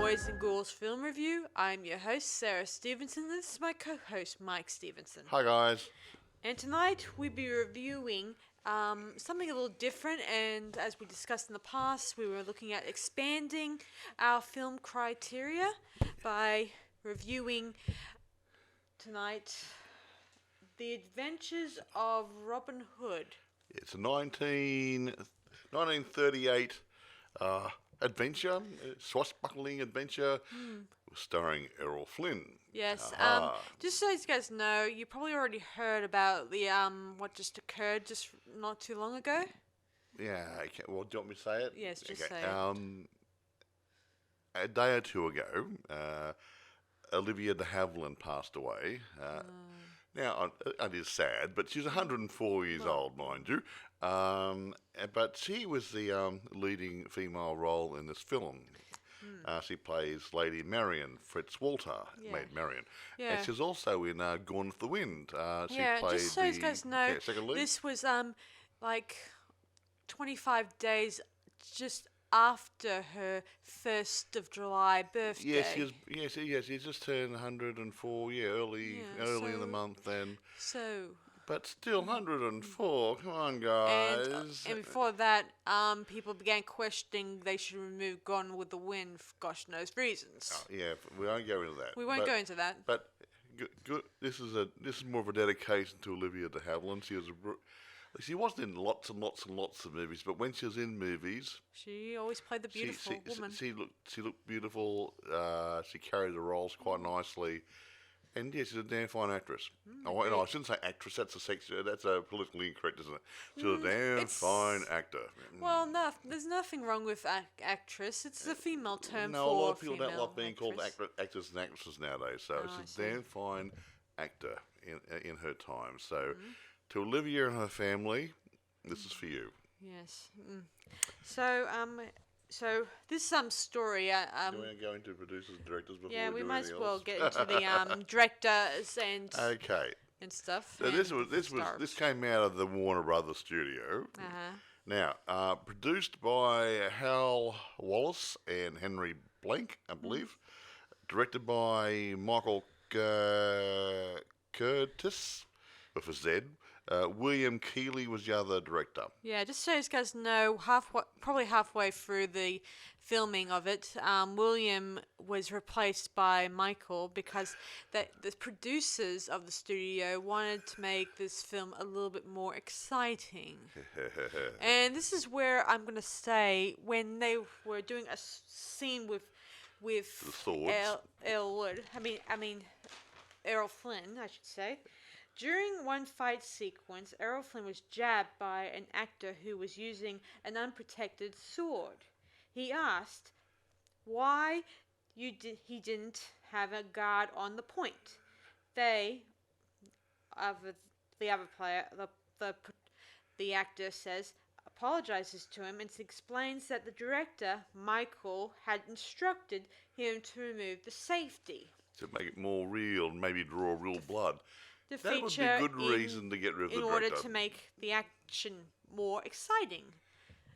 Boys and Ghouls Film Review. I'm your host, Sarah Stephenson, and this is my co-host, Mike Stephenson. Hi guys. And tonight we'll be reviewing something a little different, and as we discussed in the past, we were looking at expanding our film criteria by reviewing tonight The Adventures of Robin Hood. It's a 1938 adventure, swashbuckling adventure, starring Errol Flynn. Yes. Just so you guys know, you probably already heard about the what just occurred just not too long ago. Yeah. Okay. Well, do you want me to say it? Yes, just okay. say it. A day or two ago, Olivia De Havilland passed away. Now, it is sad, but she's 104 years old, mind you. But she was the leading female role in this film. She plays Lady Marian, Fritz Walter, Maid Marian. Yeah. And she's also in Gone with the Wind. She Yeah, played just so you guys know, second lead. this was like 25 days just after her 1st of July birthday. Yes, she's just turned 104. Early in the month then. So. But still, 104. Come on, guys. And before that, people began questioning they should remove Gone with the Wind for gosh knows reasons. Oh, yeah, we won't go into that. We won't go into that. But good. This is more of a dedication to Olivia De Havilland. She wasn't in lots and lots and lots of movies, but when she was in movies, she always played the beautiful woman. She looked beautiful. She carried the roles quite nicely, and yeah, she's a damn fine actress. I shouldn't say actress. That's a politically incorrect, isn't it? She's a damn fine actor. Well, no, there's nothing wrong with actress. It's a female term no, for a lot of people don't female like being called actors and actresses nowadays. So she's a damn fine actor in her time. So. To Olivia and her family, this is for you. Yes. So this story. Do you want to go into producers and directors before we do anything else? Yeah, we might as well get into the directors and stuff. So this came out of the Warner Brothers studio. Now, produced by Hal Wallace and Henry Blank, I believe. Directed by Michael Curtis with a Z. William Keighley was the other director. Yeah, just so you guys know, probably halfway through the filming of it, William was replaced by Michael because the producers of the studio wanted to make this film a little bit more exciting. And this is where I'm going to say, when they were doing a scene with the swords. Errol Flynn, I should say. During one fight sequence, Errol Flynn was jabbed by an actor who was using an unprotected sword. He asked why he didn't have a guard on the point. The other player, the actor apologizes to him and explains that the director, Michael, had instructed him to remove the safety. To make it more real and maybe draw real blood. That would be a good reason to get rid of the director. In order to make the action more exciting.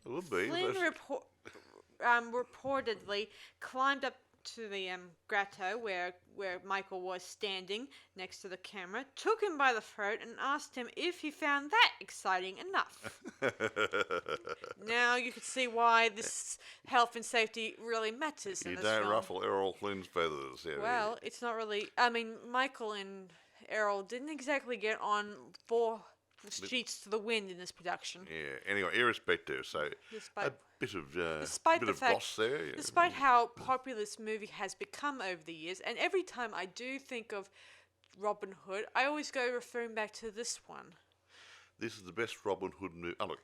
It would be. Flynn reportedly climbed up to the grotto where Michael was standing next to the camera, took him by the throat and asked him if he found that exciting enough. Now you can see why this health and safety really matters in this film. You don't ruffle Errol Flynn's feathers. Yeah, well, it's not really... Michael and Errol didn't exactly get on for the streets to the wind in this production. Yeah. Anyway, irrespective, so a bit of goss there. Yeah. Despite how popular this movie has become over the years, and every time I do think of Robin Hood, I always go referring back to this one. This is the best Robin Hood movie. Oh, look,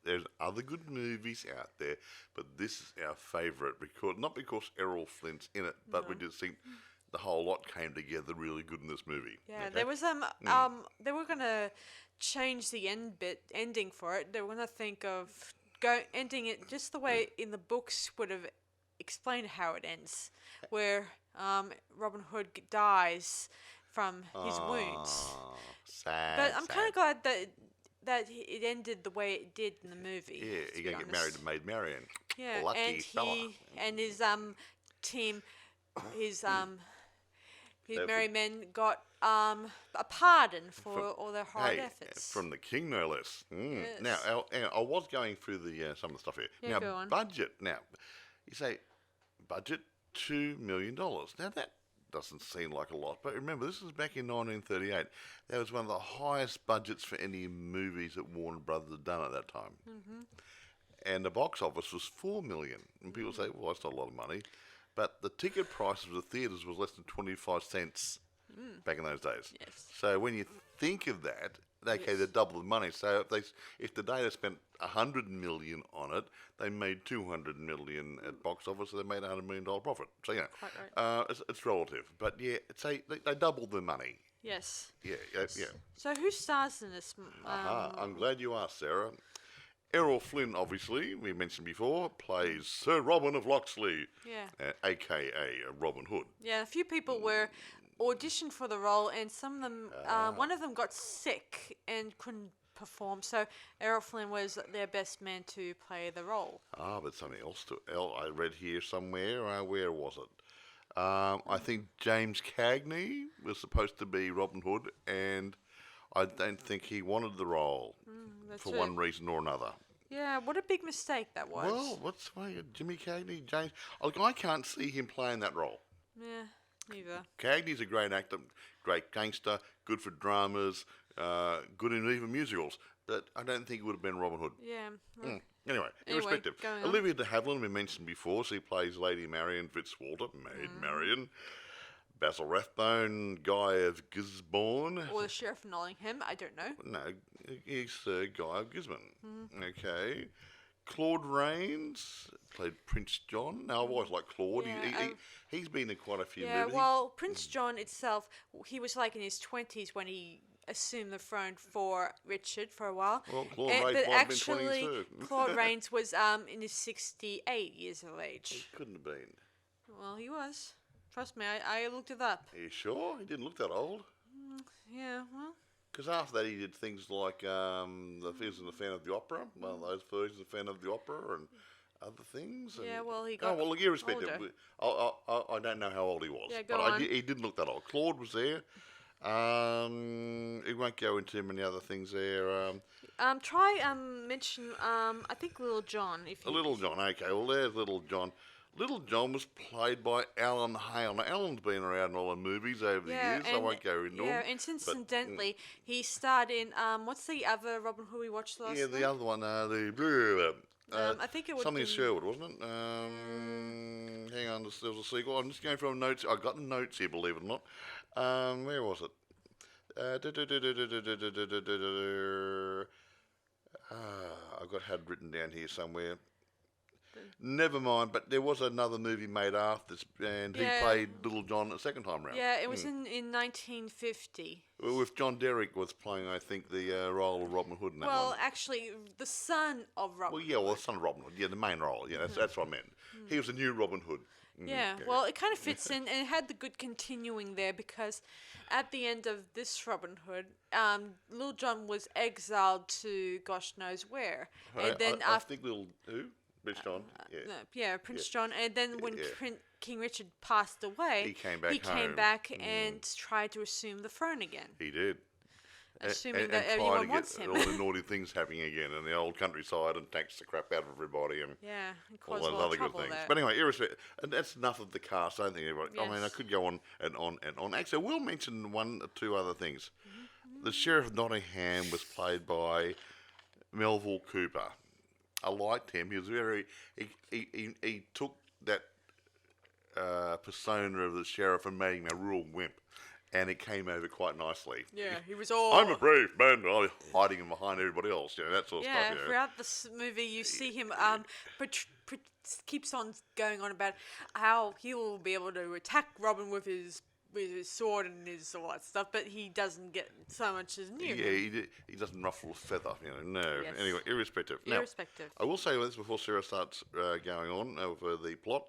there's other good movies out there, but this is our favourite not because Errol Flynn's in it, but we just think the whole lot came together really good in this movie. Yeah, okay? There was they were gonna change the ending for it. They were gonna think of ending it just the way in the books would have explained how it ends, where Robin Hood dies from his wounds. Sad. But I'm kind of glad that it ended the way it did in the movie. Yeah, he's gonna get married to Maid Marian. Yeah, lucky and fella. And his Tim, his merry men got a pardon for all their hard efforts. From the king, no less. Yes. Now, I was going through the some of the stuff here. Yeah, now, go on. budget. Now, you say budget $2 million. Now that doesn't seem like a lot, but remember this was back in 1938. That was one of the highest budgets for any movies that Warner Brothers had done at that time. Mm-hmm. And the box office was $4 million. And people say, well, that's not a lot of money. But the ticket prices of the theatres was less than 25 cents back in those days. Yes. So when you think of that, okay, they double the money. So if today they spent $100 million on it, they made $200 million at box office, so they made $100 million profit. So Quite right. it's relative, but yeah, they doubled the money. Yes. Yeah. So who stars in this? I'm glad you asked, Sarah. Errol Flynn, obviously, we mentioned before, plays Sir Robin of Locksley, a.k.a. Robin Hood. Yeah, a few people were auditioned for the role, and some of them, one of them got sick and couldn't perform, so Errol Flynn was their best man to play the role. But something else I read here somewhere. Where was it? I think James Cagney was supposed to be Robin Hood, and I don't think he wanted the role for one reason or another. Yeah, what a big mistake that was. Well, what's Jimmy Cagney, James? I can't see him playing that role. Yeah, neither. Cagney's a great actor, great gangster, good for dramas, good in even musicals. But I don't think he would have been Robin Hood. Yeah. Well, Anyway, irrespective. Olivia De Havilland, we mentioned before, she plays Lady Marian Fitzwalter, Maid Marian. Basil Rathbone, Guy of Gisbourne. Or the Sheriff of Nottingham, I don't know. No, he's Sir Guy of Gisbourne. Okay. Claude Rains played Prince John. Now, I've always liked Claude. Yeah, he's been in quite a few yeah, movies. well, Prince John itself, he was like in his 20s when he assumed the throne for Richard for a while. Well, Claude Rains but might have been actually, 22. Claude Rains was in his 68 years of age. He couldn't have been. Well, he was. Trust me, I looked it up. Are you sure? He didn't look that old. Yeah, well. Because after that, he did things like he was a fan of the opera, one of those versions of fan of the opera and other things. And, Yeah, well, he got Oh, well, look, irrespective. older. I don't know how old he was. Yeah, go but on. He didn't look that old. Claude was there. He won't go into too many other things there. Try mention I think Little John if you Little John, okay. Well, there's Little John. Little John was played by Alan Hale. Now, Alan's been around in all the movies over the years, so I won't go into them. Yeah, and incidentally, he starred in, what's the other Robin Hood we watched last night? The other one, I think it was something Sherwood, wasn't it? Hang on, there was a sequel. I'm just going from notes. I got the notes here, believe it or not. Where was it? I've got had written down here somewhere. Never mind, but there was another movie made after this, and he played Little John a second time round. Yeah, it was in 1950. With John Derrick was playing, I think, the role of Robin Hood in that one. Well, actually, the son of Robin Hood. The son of Robin Hood. Yeah, the main role. Yeah, that's what I meant. He was the new Robin Hood. Yeah, well, it kind of fits in, and it had the good continuing there because at the end of this Robin Hood, Little John was exiled to gosh knows where. And then I think Little... Who? Prince John. Prince John. And then when King Richard passed away, he came back and tried to assume the throne again. He did. Assuming that everyone wants him. All the naughty things happening again in the old countryside and tax the crap out of everybody and all those other good things. There. But anyway, irrespective, and that's enough of the cast. I don't think everybody. Yes. I mean, I could go on and on and on. Actually, I will mention one or two other things. The Sheriff of Nottingham was played by Melville Cooper. I liked him. He was he took that persona of the sheriff and made him a real wimp, and it came over quite nicely. Yeah, he was all... I'm a brave man, but I'm hiding him behind everybody else, that sort of stuff. Yeah, throughout this movie you see him keeps on going on about how he will be able to attack Robin with his sword and his all that stuff, but he doesn't get so much as near him. He doesn't ruffle a feather, no. Yes. Anyway, irrespective. Now, I will say this before Sarah starts going on over the plot.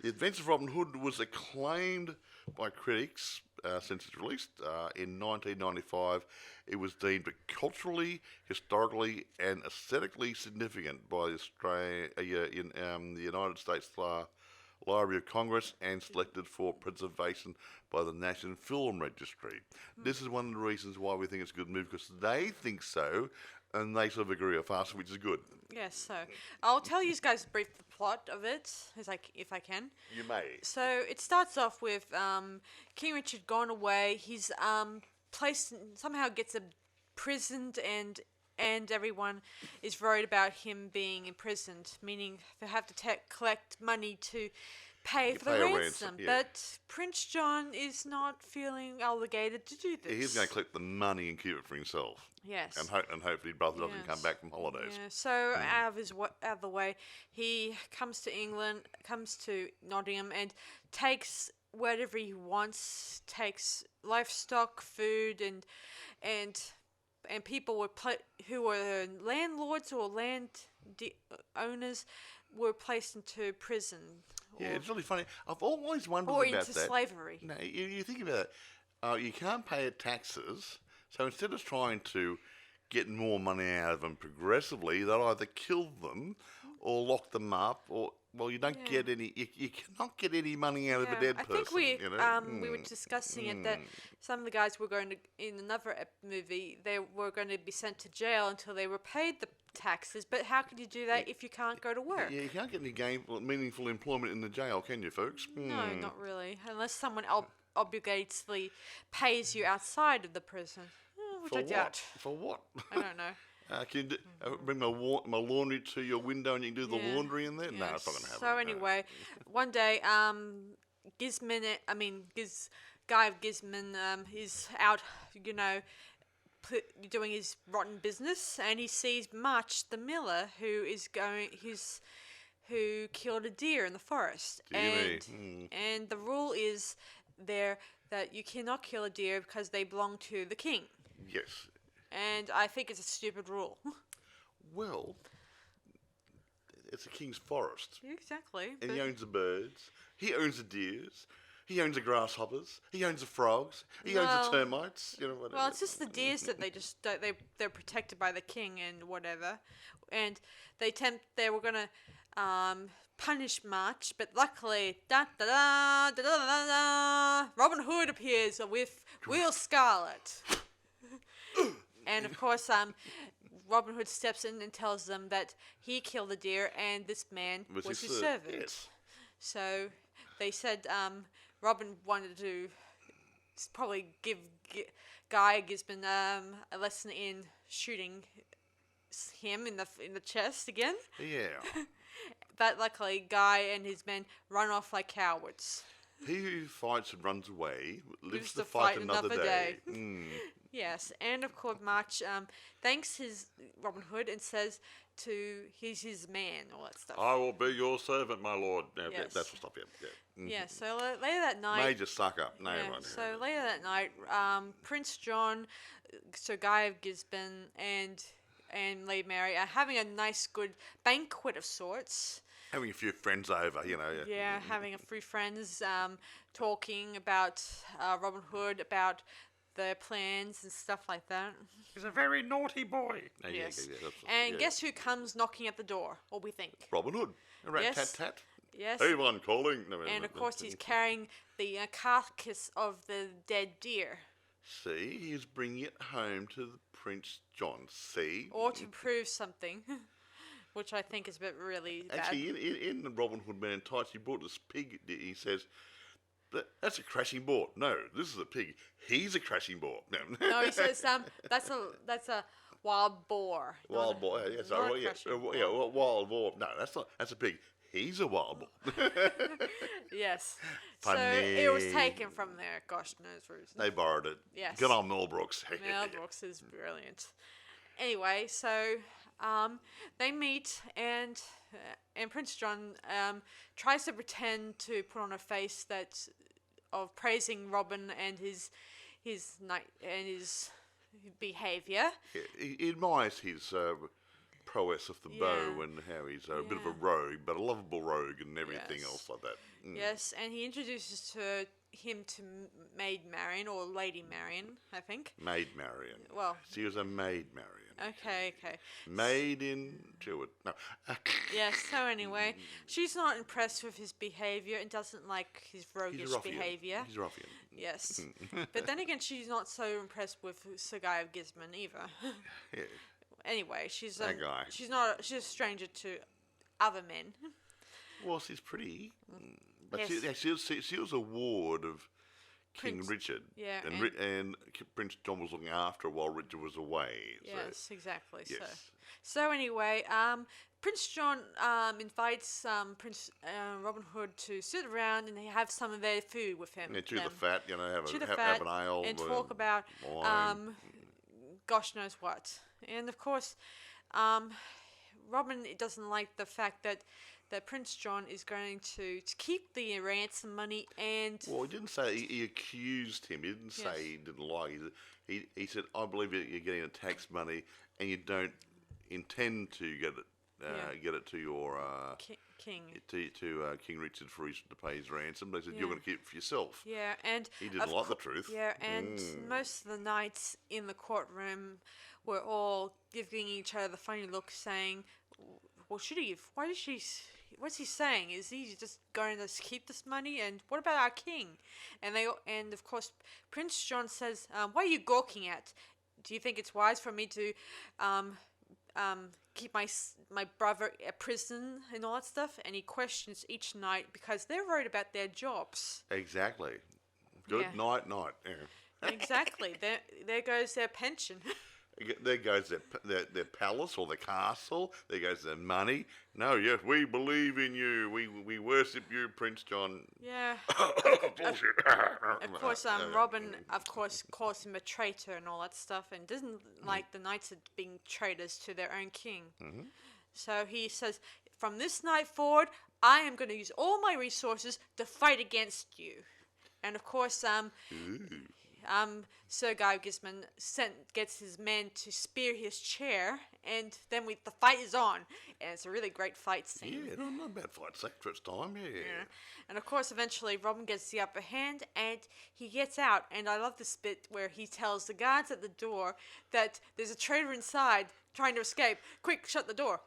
The Adventures of Robin Hood was acclaimed by critics since its release. In 1995, it was deemed culturally, historically, and aesthetically significant by the United States Library of Congress and selected for preservation by the National Film Registry. This is one of the reasons why we think it's a good movie, because they think so, and they sort of agree with us, which is good. Yes, so I'll tell you guys brief the plot of it, if I can. You may. So it starts off with King Richard gone away. He's somehow gets imprisoned, and everyone is worried about him being imprisoned, meaning they have to collect money to pay for the ransom. Yeah. But Prince John is not feeling obligated to do this. He's going to collect the money and keep it for himself. Yes. And hopefully his brother doesn't come back from holidays. Yeah. So out of the way, he comes to England, comes to Nottingham, and takes whatever he wants. Takes livestock, food, and people who were landlords or land owners were placed into prison. Yeah, it's really funny. I've always wondered or about into that. slavery. No, you think about it. You can't pay taxes, so instead of trying to get more money out of them progressively, they'll either kill them or lock them up, or you don't get any. You cannot get any money out of a dead person. I think we were discussing it that some of the guys were going to, in another movie, they were going to be sent to jail until they were paid the taxes. But how could you do that if you can't go to work? Yeah, you can't get any meaningful employment in the jail, can you, folks? No, not really, unless someone obligatorily pays you outside of the prison. Which I doubt. For what? I don't know. Can you bring my laundry to your window and you can do the laundry in there? No, it's not going to happen. So anyway, one day, Guy of Gisbourne, is out, doing his rotten business, and he sees Much, the miller, who killed a deer in the forest. And the rule is there that you cannot kill a deer because they belong to the king. Yes. And I think it's a stupid rule. Well, it's a king's forest. Exactly. And he owns the birds. He owns the deers. He owns the grasshoppers. He owns the frogs. He owns the termites. Whatever. Well, it's just the deers that they're protected by the king and whatever, and they were gonna punish Much, but luckily, Robin Hood appears with Will Scarlet. And of course, Robin Hood steps in and tells them that he killed the deer and this man was his servant. Yes. So they said Robin wanted to probably give Guy of Gisbourne a lesson in shooting him in the chest again. Yeah. But luckily, Guy and his men run off like cowards. He who fights and runs away lives to fight another day. Yes, and of course, Much thanks Robin Hood and says he's his man, all that stuff. I will be your servant, my lord. No, Yes. That's the stuff, yeah. Yeah, so later that night... Major sucker. No, yeah, right. so later that night, Prince John, Sir Guy of Gisbourne, and Maid Marian are having a nice, good banquet of sorts. Having a few friends over, Yeah, having a few friends, talking about Robin Hood, about their plans and stuff like that. He's a very naughty boy. Yes. Guess who comes knocking at the door? What we think? Robin Hood. Yes. Tat. Yes. Anyone calling? No, and of course he's carrying the carcass of the dead deer. See, he's bringing it home to the Prince John. See? Or to prove something. Which I think is a bit really bad. Actually, in the Robin Hood Man in Tights, he brought this pig. He says, "That's a crashing boar." No, this is a pig. He's a crashing boar. No, he says that's a wild boar. Wild boar. Yes, wild boar. No, that's not. That's a pig. He's a wild boar. Yes. Funny. So it was taken from there. Gosh knows reason. They borrowed it. Yes. Good old Mel Brooks. Mel Brooks is brilliant. Anyway, so they meet and Prince John tries to pretend to put on a face of praising Robin and his behaviour. Yeah, he admires his prowess of the bow and how he's a bit of a rogue, but a lovable rogue and everything else like that. Yes, and he introduces him to Maid Marian or Lady Marian, I think. Maid Marian. Well, she was a Maid Marian. Okay. Made in Jewett. No. Yeah, so anyway, she's not impressed with his behaviour and doesn't like his He's a roguish ruffian. behaviour. He's a ruffian. Yes. But then again, she's not so impressed with Sir Guy of Gisbourne either. Yeah. Anyway, she's That guy. she's a stranger to other men. Well, she's pretty. But Yes. she was a ward of King Prince- Richard. yeah, And Prince John was looking after her while Richard was away. Yes, exactly. Yes. So anyway, Prince John invites Prince Robin Hood to sit around and they have some of their food with him. Yeah, chew the fat, Chew the have fat an ale. and talk about wine. gosh knows what. And of course, Robin doesn't like the fact that Prince John is going to keep the ransom money and... Well, he didn't say, he accused him. He didn't say Yes. he didn't like it. He said, I believe you're getting a tax money and you don't intend to get it to your... King. To King Richard for to pay his ransom. They said, Yeah. you're going to keep it for yourself. Yeah, and... He didn't like the truth. Yeah, and most of the knights in the courtroom were all giving each other the funny look, saying, "Well, should he? Why does she? What's he saying? Is he just going to keep this money? And what about our king?" And of course, Prince John says, "What are you gawking at? Do you think it's wise for me to keep my brother a prison and all that stuff?" And he questions each knight because they're worried about their jobs. Exactly. Good Yeah. night. Yeah. Exactly. There goes their pension. There goes their palace or the castle. There goes their money. No, yes, we believe in you. We worship you, Prince John. Yeah. Bullshit. Of course, Robin, of course, calls him a traitor and all that stuff, and doesn't like the knights being traitors to their own king. So he says, "From this night forward, I am going to use all my resources to fight against you." And of course, Sir Guy of Gisbourne gets his men to spear his chair, and then the fight is on, and it's a really great fight scene. Yeah, not a bad fight sector. It's time. Yeah. And of course, eventually, Robin gets the upper hand, and he gets out. And I love this bit where he tells the guards at the door that there's a traitor inside trying to escape. Quick, shut the door.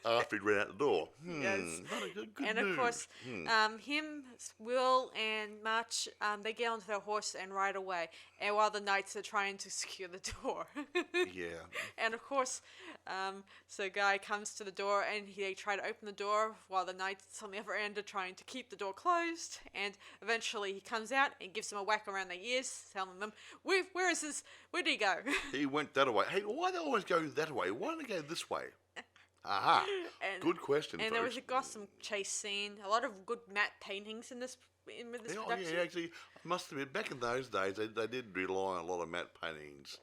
After he ran out the door. Yes. Not a good And news. of course, him, Will, and March, they get onto their horse and ride away. And while the knights are trying to secure the door. Yeah. And of course, so Guy comes to the door and they try to open the door while the knights on the other end are trying to keep the door closed. And eventually he comes out and gives them a whack around their ears, telling them, where is this? Where did he go? He went that way. Hey, why do they always go that way? Why don't they go this way? Aha. And- Good question, And folks. there was a awesome chase scene, a lot of good matte paintings in this production. Yeah, actually, I must admit, back in those days, they did rely on a lot of matte paintings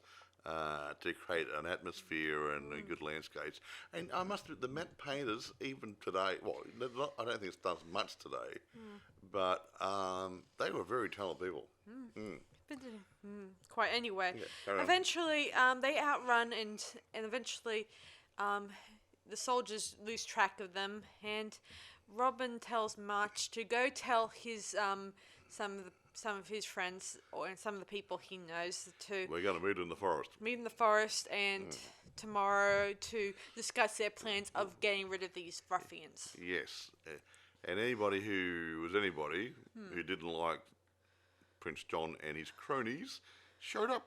to create an atmosphere and good landscapes. And I must admit, the matte painters, even today, I don't think it's done much today, but they were very talented people. Quite anyway. Yeah, carry on. Eventually, they outrun and eventually the soldiers lose track of them, and Robin tells March to go tell his some of his friends and some of the people he knows to We're going to meet in the forest. meet in the forest and tomorrow to discuss their plans of getting rid of these ruffians. Yes. And anybody who didn't like Prince John and his cronies showed up.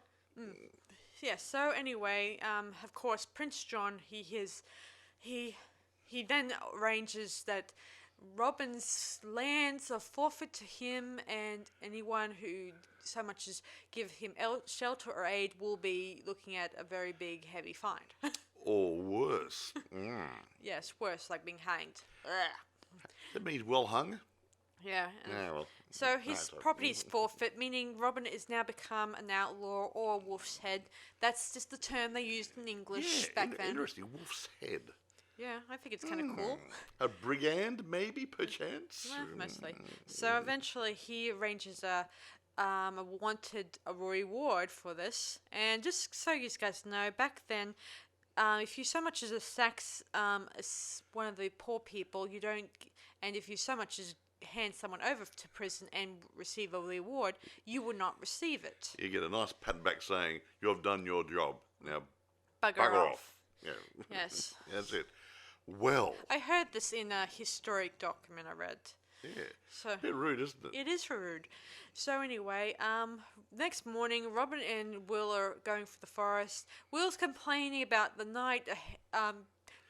Yeah, so anyway, of course, Prince John, he then arranges that Robin's lands are forfeit to him, and anyone who so much as give him shelter or aid will be looking at a very big, heavy fine. Or worse. Yes, worse, like being hanged. Ugh. That means well hung. Yeah. Yeah, well. So his sorry. property is forfeit, meaning Robin is now become an outlaw or a wolf's head. That's just the term they used in English back then. Interesting. Wolf's head. Yeah, I think it's kind of cool. A brigand, maybe, perchance? Mostly. So eventually he arranges a reward for this. And just so you guys know, back then, if you so much as a sax one of the poor people, you don't, and if you so much as hand someone over to prison and receive a reward, you would not receive it. You get a nice pat back saying, you have done your job. Now, bugger off. Yeah. Yes. That's it. Well. I heard this in a historic document I read. Yeah. So A bit rude, isn't it? it is rude. So anyway, next morning, Robin and Will are going for the forest. Will's complaining about the night,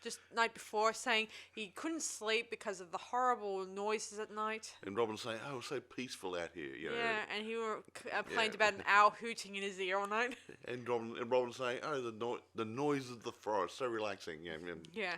just night before, saying he couldn't sleep because of the horrible noises at night. And Robin saying, "Oh, it's so peaceful out here." You know? Yeah, and he complained about an owl hooting in his ear all night. And Robin saying, "Oh, the noise of the forest, so relaxing." Yeah. Yeah.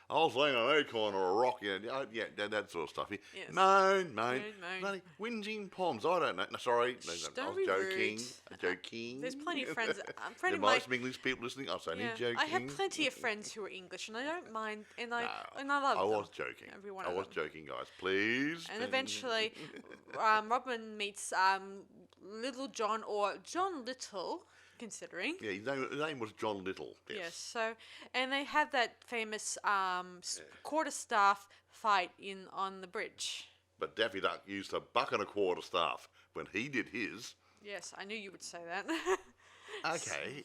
I was laying on an acorn or a rock, that sort of stuff. Yes. Moan, Moan. bloody whinging poms. I don't know. No, sorry, I don't was be joking. rude. Joking. There's plenty of friends. There might be some English people listening. I was only joking. I have plenty of friends who are English, and I don't mind, and I love them. I was joking. Every one I of was them. joking, guys. Please. And eventually, Robin meets Little John, or John Little, considering. Yeah, his name was John Little. Yes. So, and they have that famous quarterstaff fight on the bridge. But Daffy Duck used a buck and a quarter staff when he did his. Yes, I knew you would say that. Okay.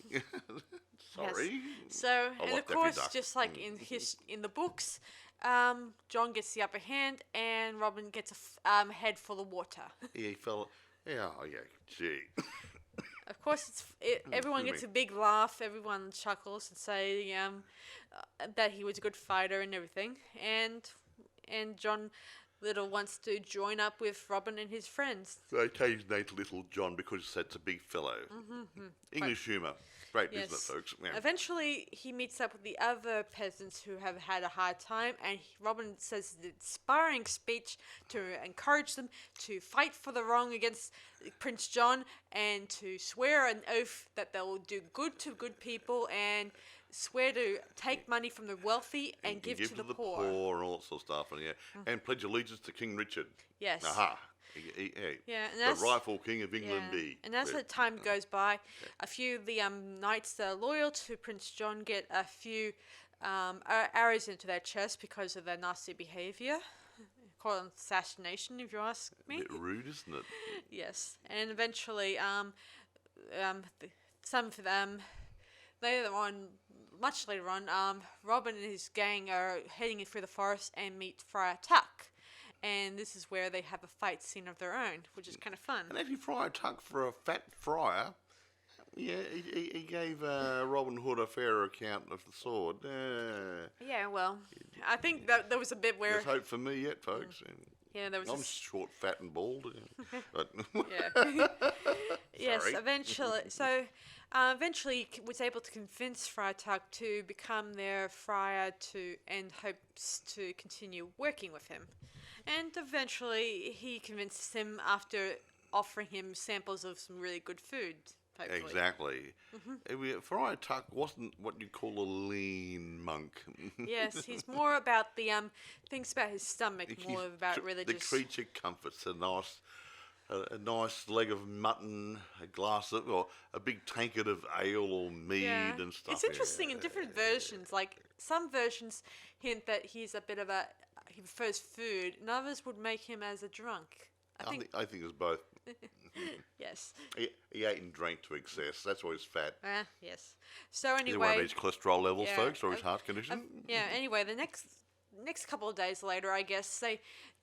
Sorry. Yes. So, and like of Daffy course, Duck. just like in the books, John gets the upper hand, and Robin gets a head full of water. Yeah, he fell. Yeah, gee. Of course, everyone gets a big laugh. Everyone chuckles and say that he was a good fighter and everything. And John Little wants to join up with Robin and his friends. They changed his name to Little John because that's a big fellow. English humour. Great, Yes. isn't it, folks? Yeah. Eventually, he meets up with the other peasants who have had a hard time, and Robin says the inspiring speech to encourage them to fight for the wrong against Prince John and to swear an oath that they will do good to good people and swear to take money from the wealthy and give to the poor. And all that sort of stuff. And pledge allegiance to King Richard. Yes. Aha. Yeah, and the rightful King of England be. And as the time goes by, a few of the knights that are loyal to Prince John get a few arrows into their chest because of their nasty behaviour. Call it assassination, if you ask me. A bit rude, isn't it? Yes, and eventually, some of them much later on, Robin and his gang are heading through the forest and meet Friar Tuck. And this is where they have a fight scene of their own, which is kind of fun. And actually, Friar Tuck, for a fat friar, yeah, he gave Robin Hood a fairer account of the sword. Yeah, well, I think that there was a bit where... There's hope for me yet, folks. Yeah, there was I'm short, fat and bald. But Yeah. Yes, Sorry. eventually. So, eventually he was able to convince Friar Tuck to become their friar and hopes to continue working with him. And eventually he convinces him after offering him samples of some really good food. Hopefully. Exactly. Friar Tuck wasn't what you'd call a lean monk. Yes, he's more about the things about his stomach, more about religious. The creature comforts, a nice leg of mutton, a glass of, or a big tankard of ale or mead and stuff. It's interesting in different versions. Like some versions hint that he's a bit of he prefers food, and others would make him as a drunk. I think it's both. yes. He ate and drank to excess. That's why he's fat. Yes. So Is it one of anyway, his cholesterol levels, yeah, folks, or his heart condition? Anyway, the next couple of days later, I guess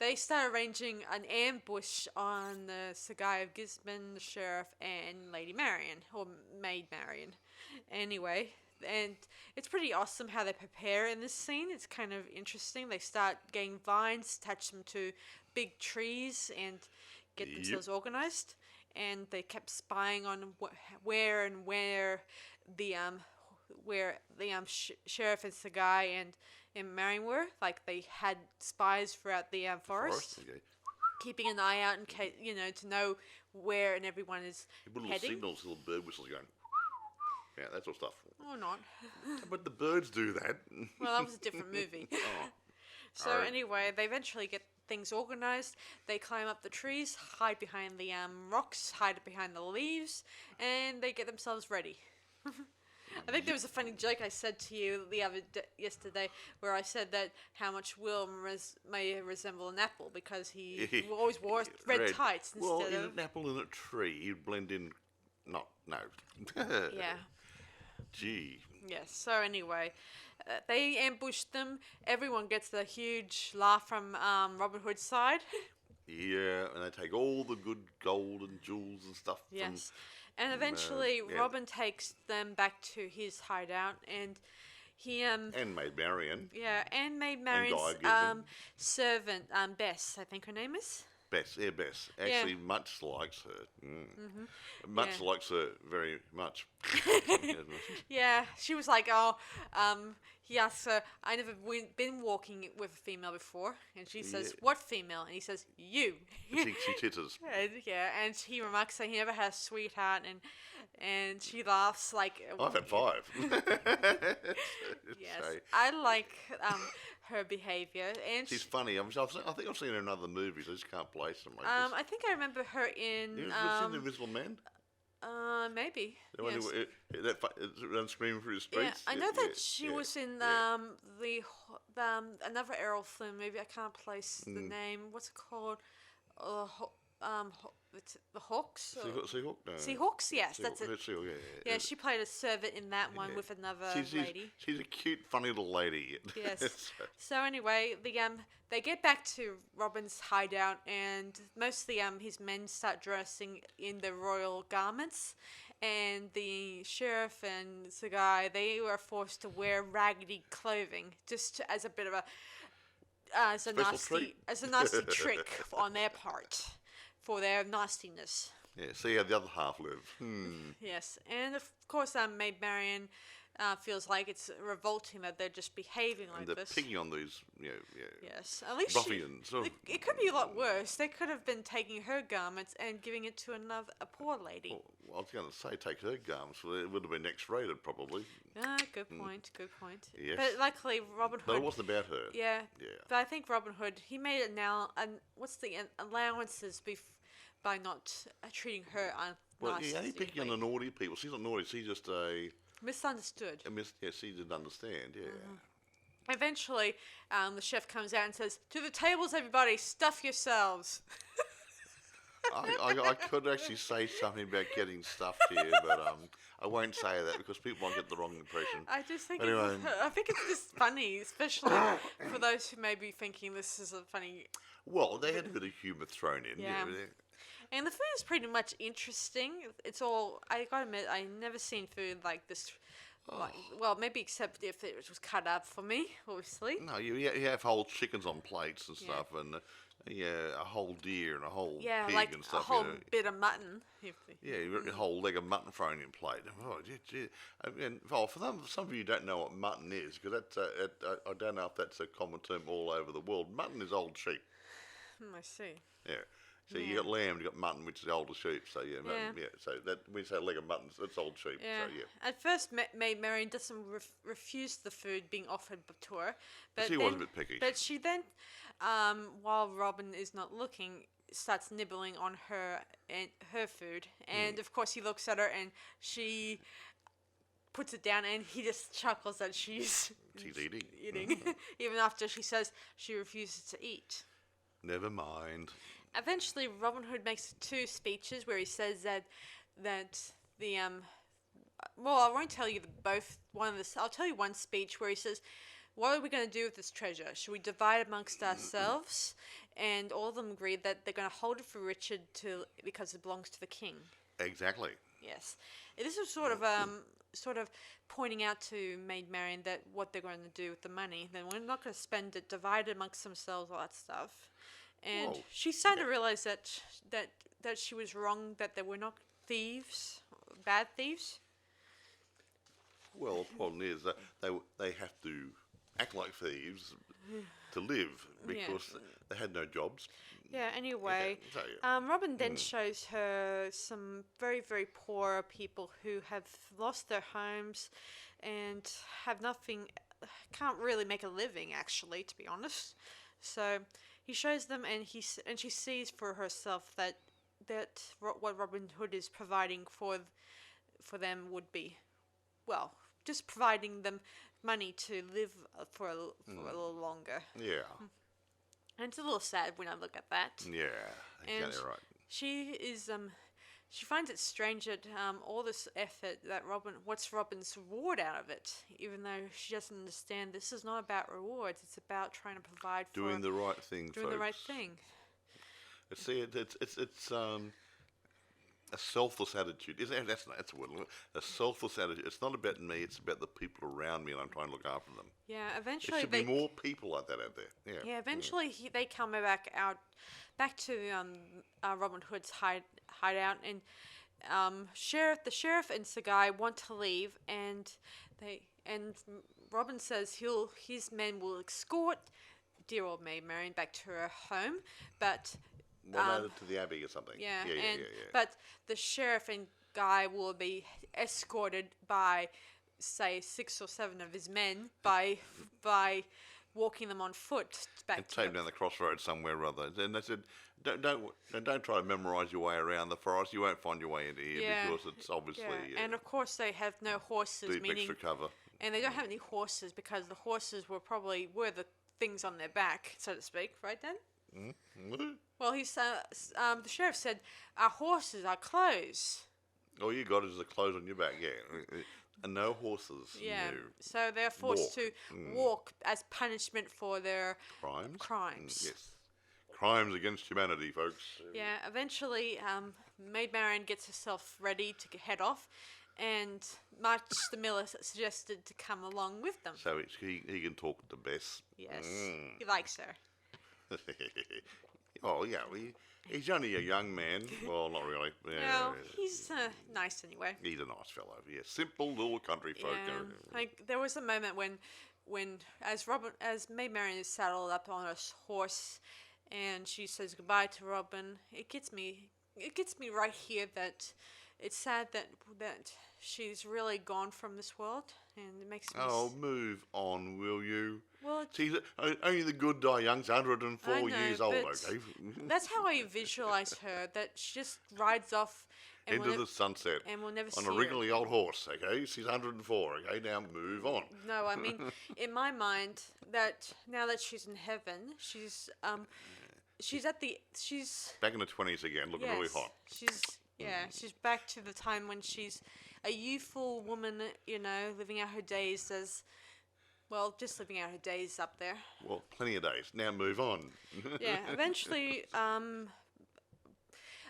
they start arranging an ambush on the Sir Guy of Gisbourne, the sheriff, and Lady Marian, or Maid Marian. Anyway, and it's pretty awesome how they prepare in this scene. It's kind of interesting. They start getting vines, attach them to big trees, and get themselves organized. And they kept spying on where the sheriff and Sir Guy and Marian were. Like they had spies throughout the forest. Okay. Keeping an eye out in case, to know where and everyone is He put little heading. signals, little bird whistles going. Yeah, that sort of stuff. Or not. But the birds do that. Well, that was a different movie. So Alright. anyway, they eventually get things organized. They climb up the trees, hide behind the rocks, hide behind the leaves, and they get themselves ready. I think there was a funny joke I said to you yesterday, where I said that how much Will may resemble an apple because he always wore red tights Well, instead in of. an apple in a tree, you'd blend in. No. Yeah. gee. Yes. So anyway, they ambush them. Everyone gets a huge laugh from Robin Hood's side. Yeah, and they take all the good gold and jewels and stuff Yes. And eventually, yeah. Robin takes them back to his hideout, and he and Maid Marian. yeah, and Maid Marian's Guy Gisbourne. servant, Bess, I think her name is. Bess. Actually, much likes her. Much Yeah. likes her very much. Yeah, she was like, oh, he asks her, I never been walking with a female before. And she says, Yeah. what female? And he says, you. she titters. And he remarks that he never had a sweetheart, and she laughs like... I've had 5. Yes, So, I like her behaviour. And she's funny. I think I've seen her in other movies. I just can't place them. I think I remember her in... You ever seen The Invisible Man? Maybe. The one Yes. that runs screaming through the Yeah, streets? I know that she was in yeah. another Errol Flynn movie. I can't place the name. What's it called? It's the Hawks. Seahawk? No. Seahawks. Yes, that's it. Seahawk, Yeah, she played a servant in that one with another lady. She's a cute, funny little lady. Yes. So anyway, they get back to Robin's hideout, and most of his men start dressing in the royal garments, and the sheriff and Sir Guy, they were forced to wear raggedy clothing just as a bit of a as a nasty trick on their part for their nastiness. Yeah, see how the other half live. Yes, and of course, Maid Marian feels like it's revolting that they're just behaving like And they're this. picking on these, Yes, at least ruffians. it could be a lot worse. They could have been taking her garments and giving it to a poor lady. Well, I was going to say take her garments, so it would have been X-rated probably. Good point. Good point. Yes. But luckily, Robin Hood. But it wasn't about her. Yeah. Yeah. But I think Robin Hood, he made it now. And what's the allowances by not treating her Well, he picking on the naughty people. She's not naughty. She's just misunderstood. she didn't understand. Yeah. Eventually, the chef comes out and says, "To the tables, everybody! Stuff yourselves." I could actually say something about getting stuffed here, but I won't say that because people might get the wrong impression. I just think Anyway. I think it's just funny, especially for those who may be thinking this is a funny. Well, they had a bit of humour thrown in. Yeah. And the food is pretty much interesting. It's all, I gotta admit, I never seen food like this. Like, well, maybe except if it was cut up for me, obviously. No, you have whole chickens on plates and stuff, and a whole deer and a whole pig like and stuff. a whole bit of mutton. You got a whole leg of mutton thrown in plate. Oh, gee. And for some of you who don't know what mutton is, because I don't know if that's a common term all over the world. Mutton is old sheep. I see. Yeah. So you got lamb, you got mutton, which is older sheep. So mutton, So that when you say leg of mutton, it's old sheep. Yeah. So At first, Maid Marian doesn't refuse the food being offered to her, but she was a bit picky. But she then, while Robin is not looking, starts nibbling on her food, and of course he looks at her and she puts it down, and he just chuckles that she's eating. even after she says she refuses to eat. Never mind. Eventually, Robin Hood makes 2 speeches where he says that the well, I won't tell you both. I'll tell you one speech where he says, "What are we going to do with this treasure? Should we divide amongst ourselves?" And all of them agreed that they're going to hold it for Richard because it belongs to the king. Exactly. Yes, this is sort of pointing out to Maid Marian that what they're going to do with the money. Then we're not going to spend it, divide it amongst themselves, all that stuff. And Whoa. she's starting to realize that she was wrong, that they were not thieves, bad thieves. Well, the problem is that they have to act like thieves to live because they had no jobs. Yeah, anyway, So, yeah. Robin then shows her some very, very poor people who have lost their homes and have nothing, can't really make a living, actually, to be honest. So he shows them, and she sees for herself that what Robin Hood is providing for them would be, well, just providing them money to live for a little longer. Yeah. And it's a little sad when I look at that. Yeah. And Exactly right. she is she finds it strange that all this effort that what's Robin's reward out of it? Even though she doesn't understand, this is not about rewards. It's about trying to provide for Doing the right thing, doing folks. the right thing. See, it's a selfless attitude. That's a word. A selfless attitude. It's not about me. It's about the people around me, and I'm trying to look after them. Yeah, There eventually should be more people like that out there. Yeah. Yeah, eventually they come back to Robin Hood's hideout, and the sheriff and Sir Guy want to leave, and Robin says his men will escort dear old Maid Marian back to her home, but Added to the Abbey or something. yeah, Yeah. but the sheriff and Guy will be escorted by, say, 6 or 7 of his men by walking them on foot back And to take them down the crossroads somewhere or other. And they said, don't try to memorise your way around the forest. You won't find your way into here because it's obviously and of course they have no horses, deep meaning extra cover. and they don't have any horses because the horses were the things on their back, so to speak, right, Dan? Mm-hmm. Well, the sheriff said, our horses are clothes. All you got is the clothes on your back, yeah. And no horses. Yeah, No. so they're forced to walk as punishment for their Crimes? Yes. Crimes against humanity, folks. Yeah, eventually, Maid Marian gets herself ready to head off, and March the Miller suggested to come along with them. So he can talk to Bess. Yes, he likes her. Oh, yeah, he's only a young man. Well, not really. Well, he's nice anyway. He's a nice fellow. Yeah, simple little country folk. Yeah, like there was a moment when as Maid Marian is saddled up on her horse, and she says goodbye to Robin. It gets me right here that it's sad that she's really gone from this world, and it makes me. Oh, move on, will you? Well, see, only the good die young. 104 I know, years old. but Okay. that's how I visualize her. That she just rides off and Into the sunset. and we'll never see on a her. wriggly old horse. Okay, she's 104. Okay, now move on. No, I mean, in my mind, that now that she's in heaven, she's Back in the 20s again, looking really hot. She's back to the time when she's a youthful woman, living out her days just living out her days up there. Well, plenty of days. Now move on. Yeah, eventually,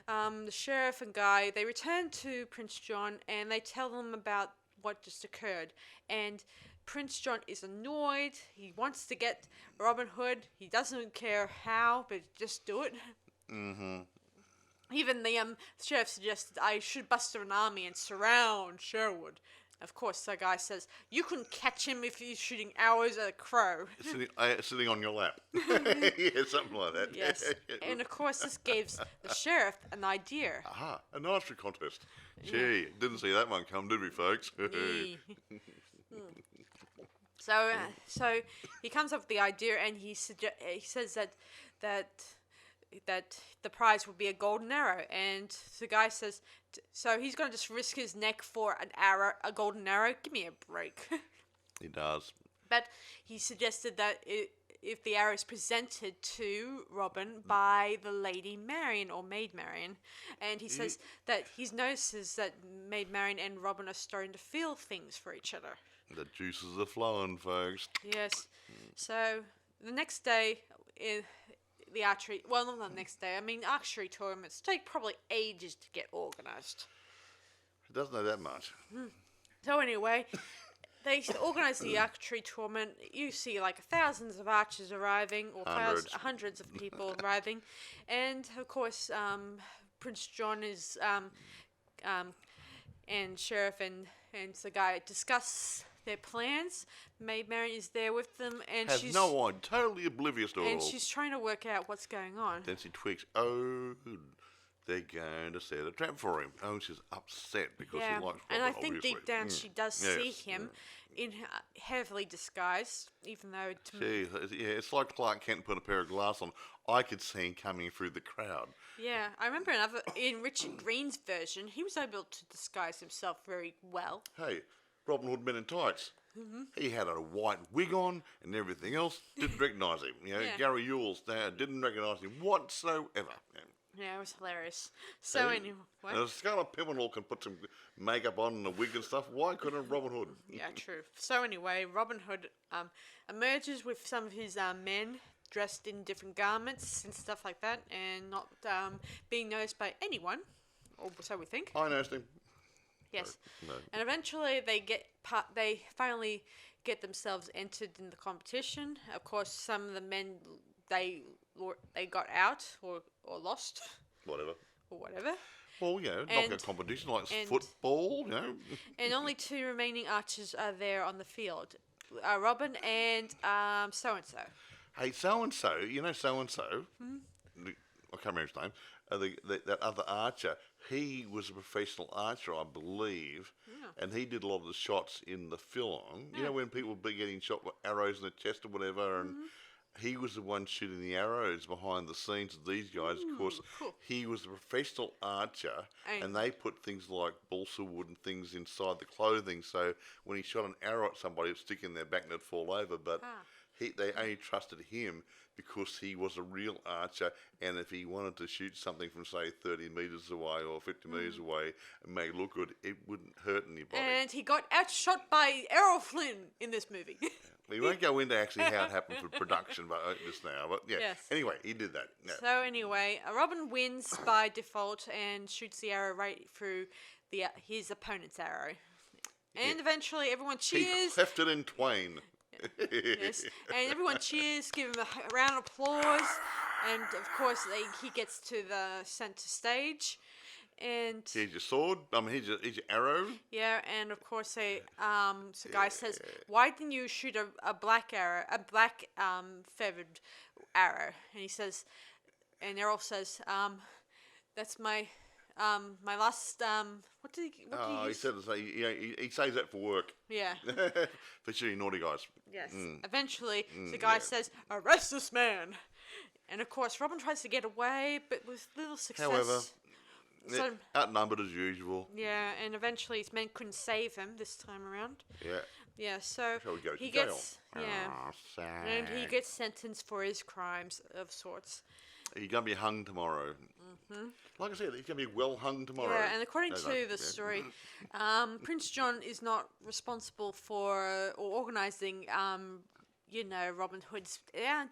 the sheriff and Guy, they return to Prince John, and they tell them about what just occurred. And Prince John is annoyed. He wants to get Robin Hood. He doesn't care how, but just do it. Mm-hmm. Even the sheriff suggested I should muster an army and surround Sherwood. Of course, the guy says, you couldn't catch him if he's shooting arrows at a crow. Sitting on your lap. Yeah, something like that. Yes. And of course, this gives the sheriff an idea. Aha, an archery contest. Gee, didn't see that one come, did we, folks? So he comes up with the idea, and he says that the prize will be a golden arrow, and the guy says, so he's going to just risk his neck for a golden arrow? Give me a break. He does. But he suggested that if the arrow is presented to Robin by the Lady Marian or Maid Marian, and he says that he notices that Maid Marian and Robin are starting to feel things for each other. The juices are flowing, folks. Yes. So the next day, the archery. Well, not the next day. I mean, archery tournaments take probably ages to get organised. It doesn't know that much. So anyway, they organise the archery tournament. You see like thousands of archers arriving, or hundreds of people arriving, and of course, Prince John is and Sheriff and the guy discuss their plans. Maid Marian is there with them, and she's totally oblivious to it all. And she's trying to work out what's going on. Then she tweaks. Oh, they're going to set a trap for him. Oh, she's upset because she likes Robin, and I think obviously. deep down she does see him in heavily disguised, even though. It's like Clark Kent put a pair of glasses on. I could see him coming through the crowd. Yeah, I remember in Richard Green's version, he was able to disguise himself very well. Hey, Robin Hood Men in Tights. Mm-hmm. He had a white wig on and everything else. Didn't recognise him. Gary Yules didn't recognise him whatsoever. Yeah, it was hilarious. So Hey, anyway, Now, Scarlet Pimpernel can put some makeup on and a wig and stuff. Why couldn't Robin Hood? yeah, true. So anyway, Robin Hood emerges with some of his men dressed in different garments and stuff like that, and not being noticed by anyone, or so we think. I noticed him. Yes. No. And eventually they finally get themselves entered in the competition. Of course, some of the men they got out or lost Whatever. or whatever. Well, you know, And- knockout competition like and- football, you know. And only 2 remaining archers are there on the field. Robin and so and so. Hey, so-and-so, you know so-and-so? Hmm? I can't remember his name. That other archer, he was a professional archer, I believe, and he did a lot of the shots in the film. You know, when people be getting shot with arrows in the chest or whatever, and he was the one shooting the arrows behind the scenes of these guys. Of course, cool. he was a professional archer, and they put things like balsa wood and things inside the clothing, so when he shot an arrow at somebody, it would stick in their back and it'd fall over, but they only trusted him because he was a real archer, and if he wanted to shoot something from, say, 30 metres away or 50 metres away and make it look good, it wouldn't hurt anybody. And he got outshot by Errol Flynn in this movie. We won't go into actually how it happened for production but just now, but yeah. Yes. Anyway, he did that. Yeah. So anyway, Robin wins by default and shoots the arrow right through his opponent's arrow. And eventually everyone He cheers. cleft it in twain. Yes. And everyone cheers, give him a round of applause. And of course he gets to the centre stage. And Here's your sword. Here's your arrow. yeah, and of course the guy says, "Why didn't you shoot a black arrow, a black feathered arrow?" And he says, and Errol says, "That's my last what did he He use?" said he says that for work. Yeah. For shooting naughty guys. Yes. Eventually, the guy says, "Arrest this man." And of course, Robin tries to get away, but with little success. However, So, outnumbered as usual. yeah, and eventually his men couldn't save him this time around. Yeah. Yeah, so Shall we go to he jail? gets Oh, sad. and he gets sentenced for his crimes of sorts. He's going to be hung tomorrow. Like I said, he's going to be well hung tomorrow. Yeah, and according No, to no, the yeah. story, Prince John is not responsible for or organising, Robin Hood's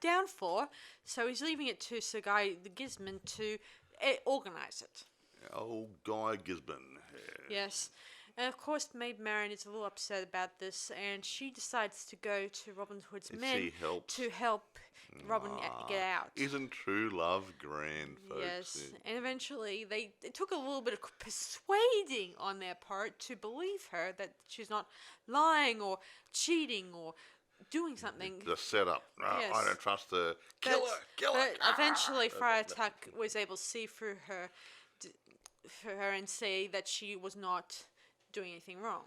downfall. So he's leaving it to Sir Guy of Gisbourne to organise it. Oh, Guy Gisbourne. Yeah. Yes. And of course, Maid Marian is a little upset about this, and she decides to go to Robin Hood's And men she helps. to help Robin get out. Isn't true love grand, folks? Yes, and eventually it took a little bit of persuading on their part to believe her that she's not lying or cheating or doing something. The setup. Yes. I don't trust her. Kill her. But eventually, Friar Tuck was able to see through her, and say that she was not doing anything wrong.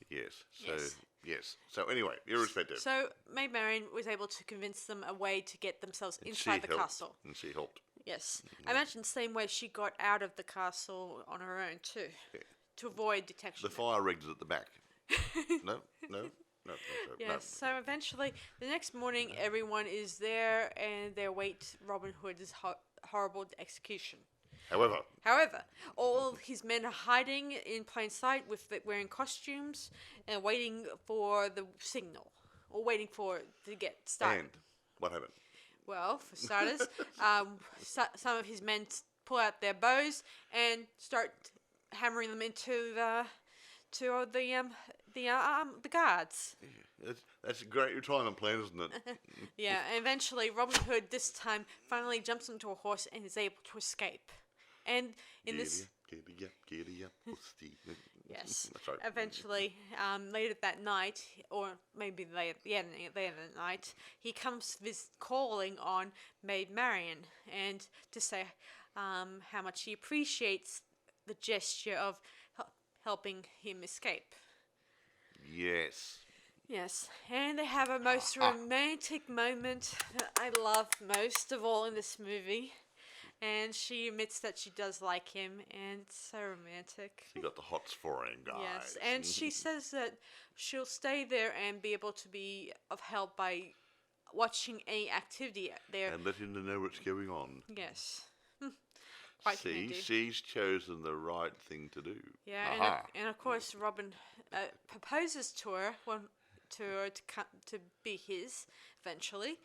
Yes. So, Yes. yes. So, anyway, irrespective. So Maid Marian was able to convince them a way to get themselves And inside she the helped. castle. And she helped. Yes, I imagine the same way she got out of the castle on her own too, to avoid detection. The fire rigs at the back. No. Yes. So eventually, the next morning, everyone is there and they await Robin Hood's horrible execution. However, all his men are hiding in plain sight wearing costumes and waiting for the signal, or waiting for it to get started. and what happened? Well, for starters, some of his men pull out their bows and start hammering them into the guards. That's a great retirement plan, isn't it? Yeah, and eventually Robin Hood this time finally jumps onto a horse and is able to escape. And in this, Giddy up, pussy. yes, That's right. eventually, later that night, or maybe later that night, he comes calling on Maid Marian and to say how much he appreciates the gesture of helping him escape. Yes. Yes, and they have a most romantic moment that I love most of all in this movie. And she admits that she does like him, and it's so romantic. She got the hots for him, guys. Yes, and she says that she'll stay there and be able to be of help by watching any activity there. And let him know what's going on. Yes. quite See, handy. she's chosen the right thing to do. Yeah, Aha. and of course Robin proposes to her, to be his eventually.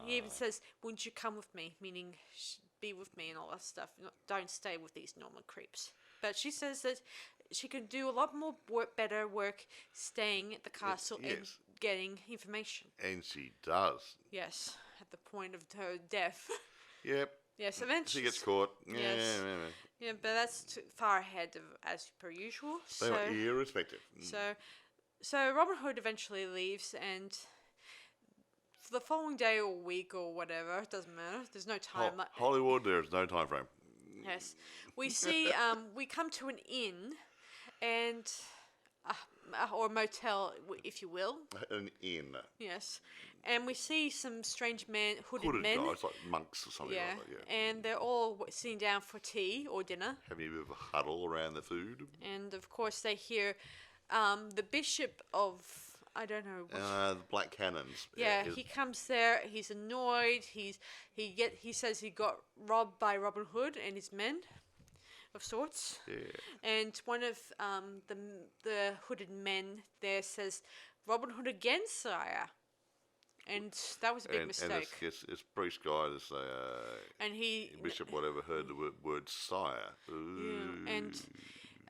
He even says, "Wouldn't you come with me?" Meaning, be with me and all that stuff. Don't stay with these Norman creeps. But she says that she can do a lot more better work staying at the castle and yes. getting information. And she does. Yes, at the point of her death. Yep. Yes, eventually. She gets caught. Yeah, Yes. yeah. Yeah, but that's too far ahead of as per usual. They were irrespective. So Robin Hood eventually leaves, and for the following day or week or whatever, it doesn't matter. There's no time. Hollywood, there's no time frame. Yes, we see. We come to an inn, and or motel, if you will. An inn. Yes, and we see some strange hooded Hooded men. guys, like monks or something Yeah, like that, yeah. and they're all sitting down for tea or dinner. Having a bit of a huddle around the food. And of course, they hear the Bishop of, I don't know. The Black Cannons. Yeah, he comes there. He's annoyed. He says he got robbed by Robin Hood and his men, of sorts. Yeah. And one of the hooded men there says, "Robin Hood again, sire." And that was a big mistake. And it's priest guy to say, And Bishop whatever heard the word sire. Ooh. Yeah, and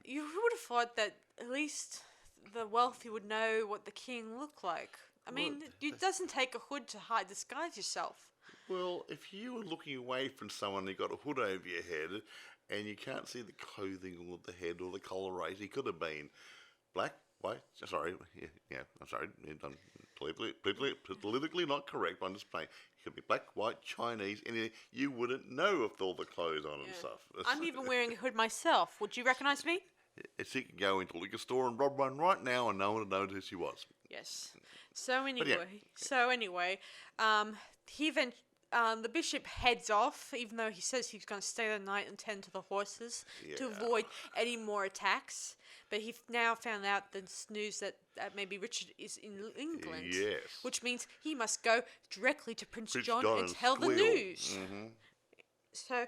you would have thought that at least the wealthy would know what the king looked like. I mean, it doesn't take a hood to disguise yourself. Well, if you were looking away from someone who got a hood over your head and you can't see the clothing or the head or the coloration, he could have been black, white, sorry, I'm sorry, I'm politically not correct, but I'm just saying, he could be black, white, Chinese, anything. You wouldn't know with all the clothes on and stuff. I'm even wearing a hood myself. Would you recognise me? He could go into a liquor store and rob one right now and no one would know who she was. Yes. So anyway, the bishop heads off, even though he says he's going to stay the night and tend to the horses to avoid any more attacks. But he now found out the news that maybe Richard is in England. Yes. Which means he must go directly to Prince John and and tell the squeal. news. Mm-hmm. So,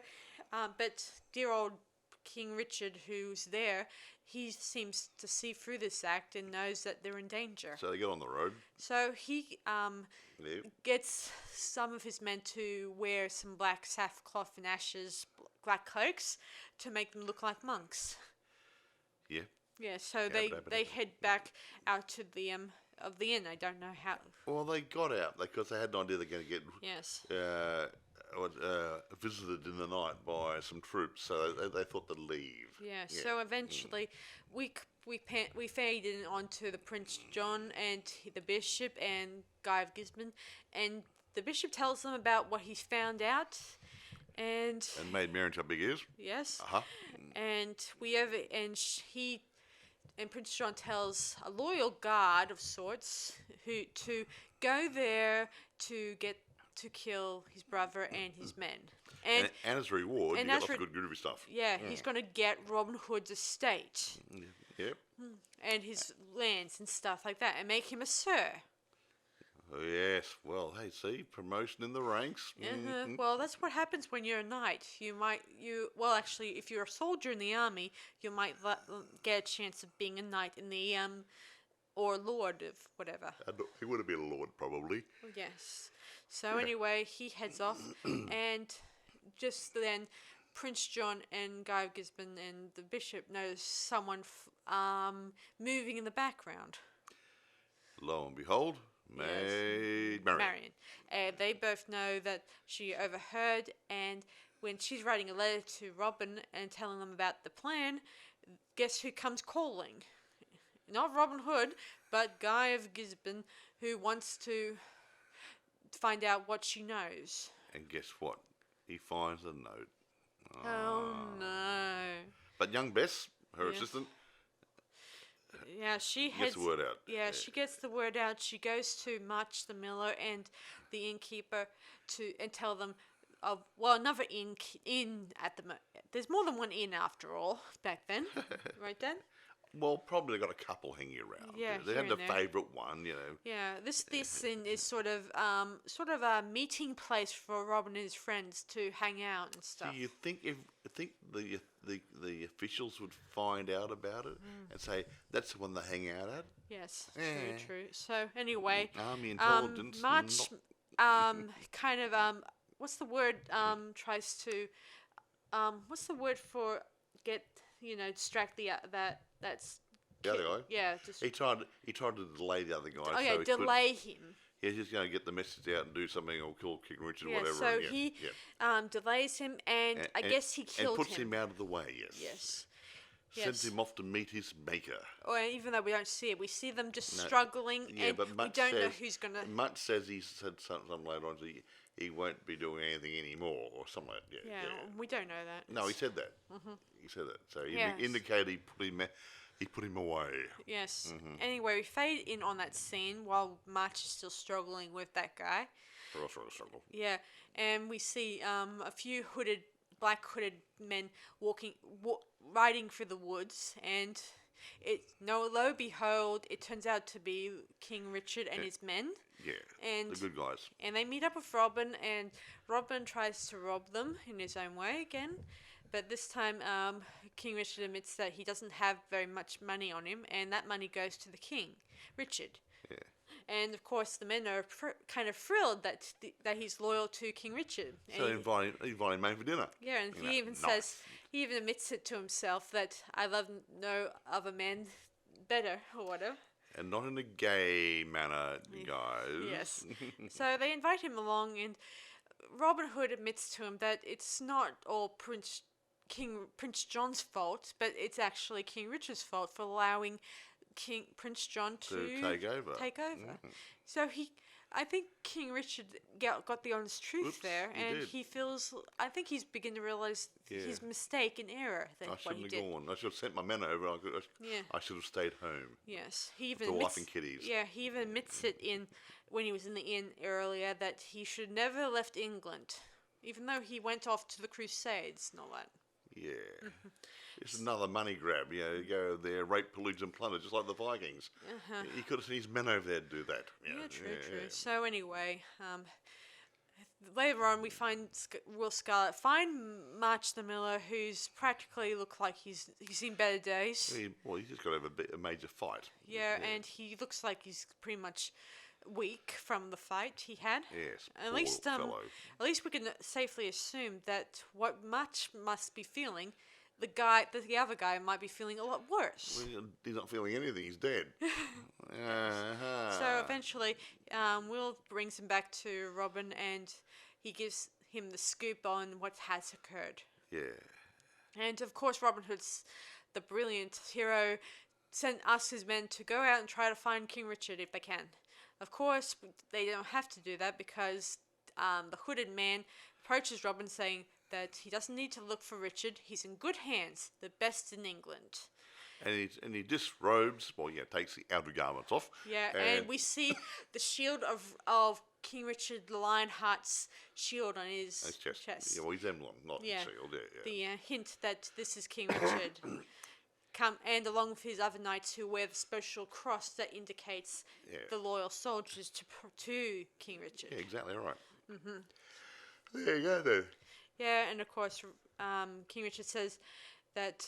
but dear old King Richard, who's there, he seems to see through this act and knows that they're in danger. So they get on the road. So he gets some of his men to wear some black sackcloth and ashes, black cloaks, to make them look like monks. Yeah. Yeah, so they head back out to the of the inn. I don't know how. Well, they got out because they had no idea they're going to get visited in the night by some troops, so they thought they'd leave. Yeah. So eventually, we fade in onto the Prince John and the Bishop and Guy of Gisbourne, and the Bishop tells them about what he's found out, and Maid Marian how big is. Yes. Uh-huh. And Prince John tells a loyal guard of sorts who to go there to kill his brother and his men. And as a reward, you get lots of good groovy stuff. Yeah, he's going to get Robin Hood's estate. Yep. And his lands and stuff like that, and make him a sir. Oh, yes. Well, hey, see, promotion in the ranks. Mm-hmm. Well, that's what happens when you're a knight. Actually, if you're a soldier in the army, you might get a chance of being a knight in the or lord of whatever. He would have been a lord, probably. Yes. So anyway, he heads off, and just then, Prince John and Guy of Gisbourne and the Bishop notice someone moving in the background. Lo and behold, Maid Marian. They both know that she overheard, and when she's writing a letter to Robin and telling them about the plan, guess who comes calling? Not Robin Hood, but Guy of Gisbourne, who wants to find out what she knows. And guess what? He finds a note. Oh no. But young Bess, her assistant, yeah, she gets the word out. Yeah, she gets the word out. She goes to March the miller and the innkeeper and tell them of another inn at the there's more than one inn after all back then, right then? Well, probably got a couple hanging around. Yeah, They here had the and there. favourite one, you know. Yeah, this inn is sort of a meeting place for Robin and his friends to hang out and Do stuff. you think the officials would find out about it and say that's the one they hang out at? Yes, very true. So anyway, Army intelligence. March not- kind of what's the word tries to what's the word for distract that's The other guy. yeah, just He tried to delay the other guy. oh yeah, so he could- delay him. Yeah, he's going to get the message out and do something or kill King Richard or Yeah, whatever. so and he yeah. delays him, and I guess he killed and puts him out of the way. Yes. Yes. Sends Yes. him off to meet his maker. Or even though we don't see it, we see them just No. struggling, Yeah, and but we Mutt don't know says- who's gonna. Mutt says he said something later on. So he won't be doing anything anymore or something like that. Yeah, Yeah. we don't know that. No, he said that. He said that. So he Yes. indicated he put him away. Yes. Anyway, we fade in on that scene while March is still struggling with that guy. Struggle. Yeah, and we see a few black hooded men riding through the woods, and lo behold, it turns out to be King Richard and his men. Yeah. And The good guys. And they meet up with Robin, and Robin tries to rob them in his own way again. But this time, King Richard admits that he doesn't have very much money on him, and that money goes to the king, Richard. Yeah. And of course, the men are kind of thrilled that he's loyal to King Richard. And So invite him over for dinner. yeah, and You he know, even nice. says, he even admits it to himself that I love no other man better or whatever. And not in a gay manner, guys. Yes. So they invite him along, and Robin Hood admits to him that it's not all Prince John's fault, but it's actually King Richard's fault for allowing Prince John to take over. So I think King Richard got the honest truth Oops, there, he and did. I think he's beginning to realize his mistake and error. I What shouldn't he have did. gone. I should have sent my men over. Yeah. I should have stayed home. Yes, he even The admits, wife and kiddies. Yeah, he even admits it when he was in the inn earlier that he should never have left England, even though he went off to the Crusades and all that. Yeah. It's another money grab. You go there, rape, pillage, and plunder, just like the Vikings. He could have sent his men over there to do that. Yeah, true. So anyway, later on we find Will Scarlet find March the Miller, who's practically looked like he's seen better days. He's just got to have a major fight. Yeah, and he looks like he's pretty much weak from the fight he had. Yes, At poor least fellow. at least we can safely assume that what March must be feeling, the other guy might be feeling a lot worse. Well, he's not feeling anything. He's dead. So eventually, Will brings him back to Robin, and he gives him the scoop on what has occurred. Yeah. And of course, Robin Hood's the brilliant hero asks his men to go out and try to find King Richard if they can. Of course, they don't have to do that because the hooded man approaches Robin saying that he doesn't need to look for Richard. He's in good hands, the best in England. And he disrobes, takes the outer garments off. Yeah, and we see the shield of King Richard Lionheart's shield on his chest. Yeah, well, his emblem, not Yeah. shield. Yeah. The hint that this is King Richard. And along with his other knights who wear the special cross that indicates the loyal soldiers to King Richard. Yeah, exactly right. There you go, then. Yeah, and of course, King Richard says that,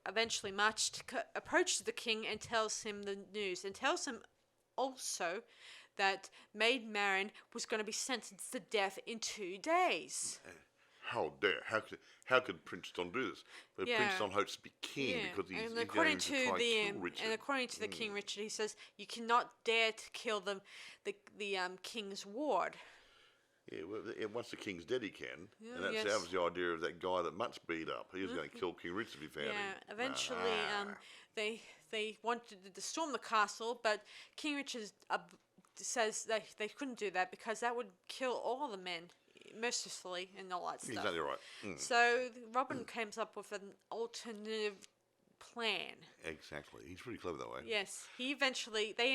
eventually March approaches the king and tells him the news, and tells him also that Maid Marian was going to be sentenced to death in 2 days. How dare? How could Prince John do this? But Yeah. Prince John hopes to be king because he's and going according to to try the kill Richard. and according to the King Richard, he says you cannot dare to kill the king's ward. Once the king's dead, he can. Yeah, And that was the idea of that guy that Mutt's beat up. He was going to kill King Richard if he found him. Eventually, they wanted to storm the castle, but King Richard says that they couldn't do that because that would kill all the men mercilessly and all that stuff. Exactly right. So Robin comes up with an alternative plan. Exactly. He's pretty clever that way. Yes, they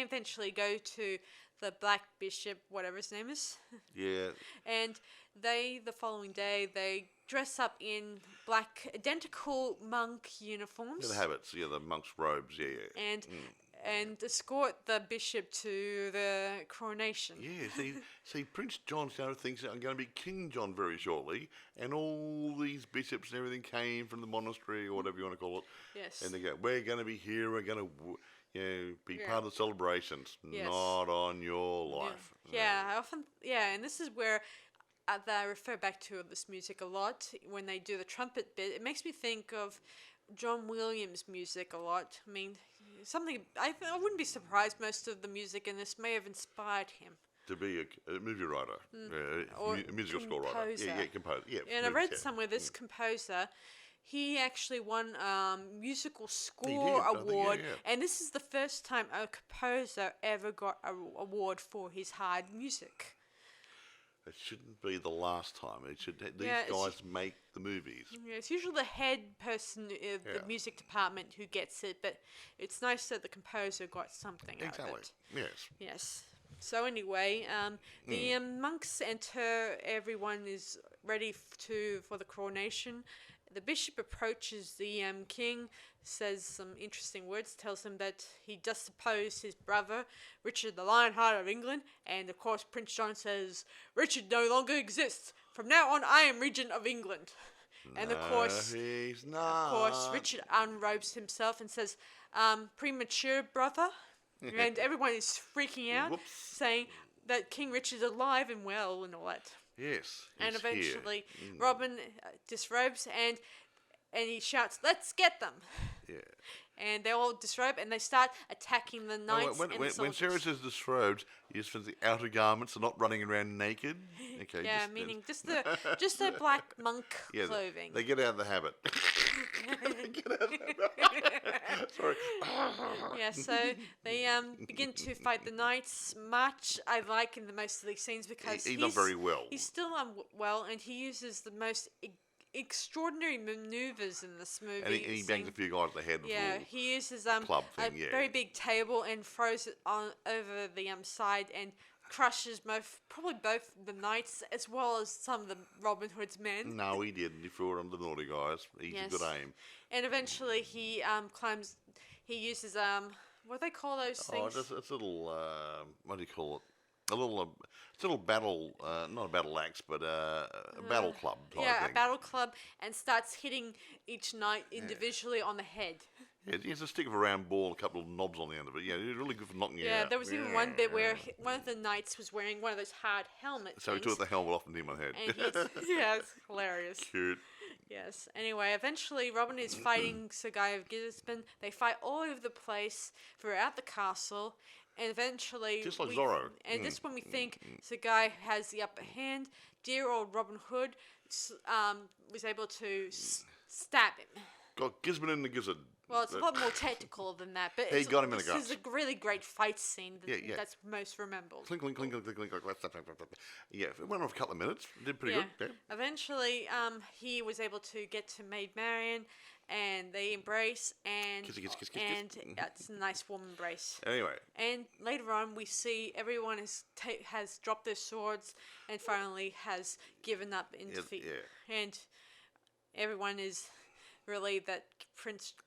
eventually go to the Black Bishop, whatever his name is. Yeah. And the following day, they dress up in black, identical monk uniforms. Yeah, the habits. Yeah, the monk's robes. Yeah, yeah. And escort the bishop to the coronation. Yeah, see, Prince John thinks that I'm going to be King John very shortly, and all these bishops and everything came from the monastery or whatever you want to call it. Yes. And they go, we're going to be here, we're going to be part of the celebrations, Yes. not on your life. And this is where I refer back to this music a lot when they do the trumpet bit. It makes me think of John Williams' music a lot. I mean, I wouldn't be surprised most of the music in this may have inspired him. To be a movie writer, Or a musical score writer. composer. Yeah, composer. Yeah, And I read somewhere this composer, he actually won a musical score award, and this is the first time a composer ever got an award for his hard music. It shouldn't be the last time. These guys make the movies. Yeah, it's usually the head person of the music department who gets it, but it's nice that the composer got something out of it. Yes. Yes. So anyway, the monks enter. Everyone is ready for the coronation. The bishop approaches the king, says some interesting words, tells him that he just supposed his brother, Richard the Lionheart of England, and of course Prince John says, Richard no longer exists. From now on, I am Regent of England. And of course, he's not. Of course, Richard unrobes himself and says, premature brother. And everyone is freaking out, saying that King Richard's alive and well and all that. Yes. And eventually, Robin disrobes and he shouts, "Let's get them!" Yeah. And they all disrobe and they start attacking the knights and the when soldiers. Sarah says disrobed, you just means the outer garments are not running around naked. Okay. Yeah, meaning just the black monk clothing. They get out of the habit. Sorry. Yeah, so they begin to fight the knights. March I like in the most of these scenes because he's not very well. He's still unwell, and he uses the most extraordinary maneuvers in this movie. And he bangs a few guys in the head. Yeah, he uses club thing, very big table and throws it on over the side and crushes probably both the knights as well as some of the Robin Hood's men. No, he didn't. He threw it on the naughty guys. He's a good aim. And eventually he climbs. He uses what do they call those things? Oh, it's a little what do you call it? It's a little battle, not a battle axe, but a battle club type thing. A battle club, and starts hitting each knight individually on the head. Yeah, it's a stick of a round ball, a couple of knobs on the end of it. Yeah, it's really good for knocking you out. Yeah, there was even one bit where one of the knights was wearing one of those hard helmets. So he took the helmet off and hit him on the head. Yeah, it's hilarious. Cute. Yes. Anyway, eventually Robin is fighting Sir Guy of Gisbourne. They fight all over the place throughout the castle. And eventually... Just like Zorro. And this is when we think Sir Guy has the upper hand. Dear old Robin Hood was able to stab him. Got Gisborne in the gizzard. Well, it's a lot more technical than that. But he got him in the guts. This is a really great fight scene that's most remembered. Clink, clink, clink, clink, clink, clink. Yeah, it went off a couple of minutes. Did pretty good. Yeah. Eventually, he was able to get to Maid Marian, and they embrace, and kiss. It's a nice warm embrace. Anyway. And later on, we see everyone has dropped their swords and finally has given up in defeat. Yeah. And everyone is relieved that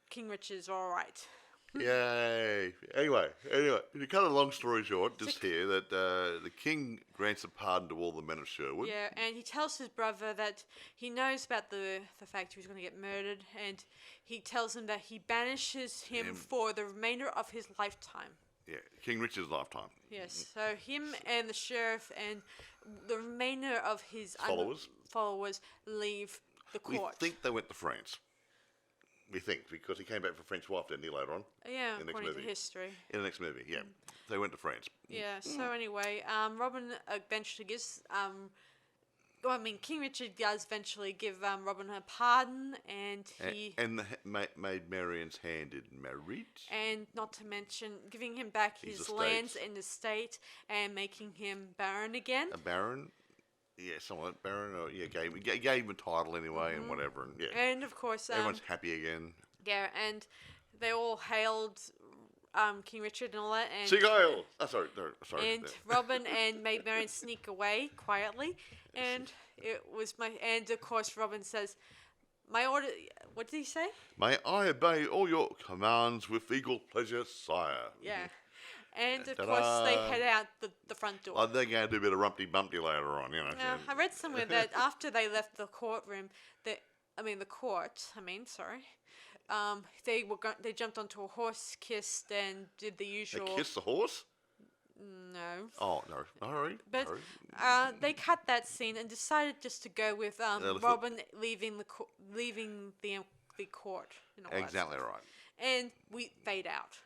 King Richard is all right. Yay! Anyway, to cut a long story short, just here that the king grants a pardon to all the men of Sherwood. Yeah, and he tells his brother that he knows about the fact he was going to get murdered, and he tells him that he banishes him for the remainder of his lifetime. Yeah, King Richard's lifetime. Yes, so him and the sheriff and the remainder of his followers leave the court. We think they went to France. We think, because he came back for French wife, didn't he, later on? Yeah, according to history. In the next movie, yeah. They went to France. Yeah, so anyway, Robin eventually gives... King Richard does eventually give Robin a pardon, and he... And Maid Marian's hand in marriage. And not to mention giving him back his lands and estate, and making him baron again. A baron? Yeah, somewhat baron, or gave him a title anyway, and whatever, and And of course, everyone's happy again. Yeah, and they all hailed King Richard and all that, and Sir Guy. Oh, sorry. and Robin and Maid Marian sneak away quietly, and and of course Robin says, "My order." What did he say? May I obey all your commands with equal pleasure, sire. Yeah, and of Ta-da. course they head out the front door. I think they're going to do a bit of Rumpty Bumpty later on, Now, I read somewhere that after they left the courtroom, the court. Sorry. They jumped onto a horse, kissed, and did the They usual. kiss the horse? No. Oh, no. Sorry. But they cut that scene and decided just to go with Robin leaving the court. And all Exactly that stuff. right. And we fade out.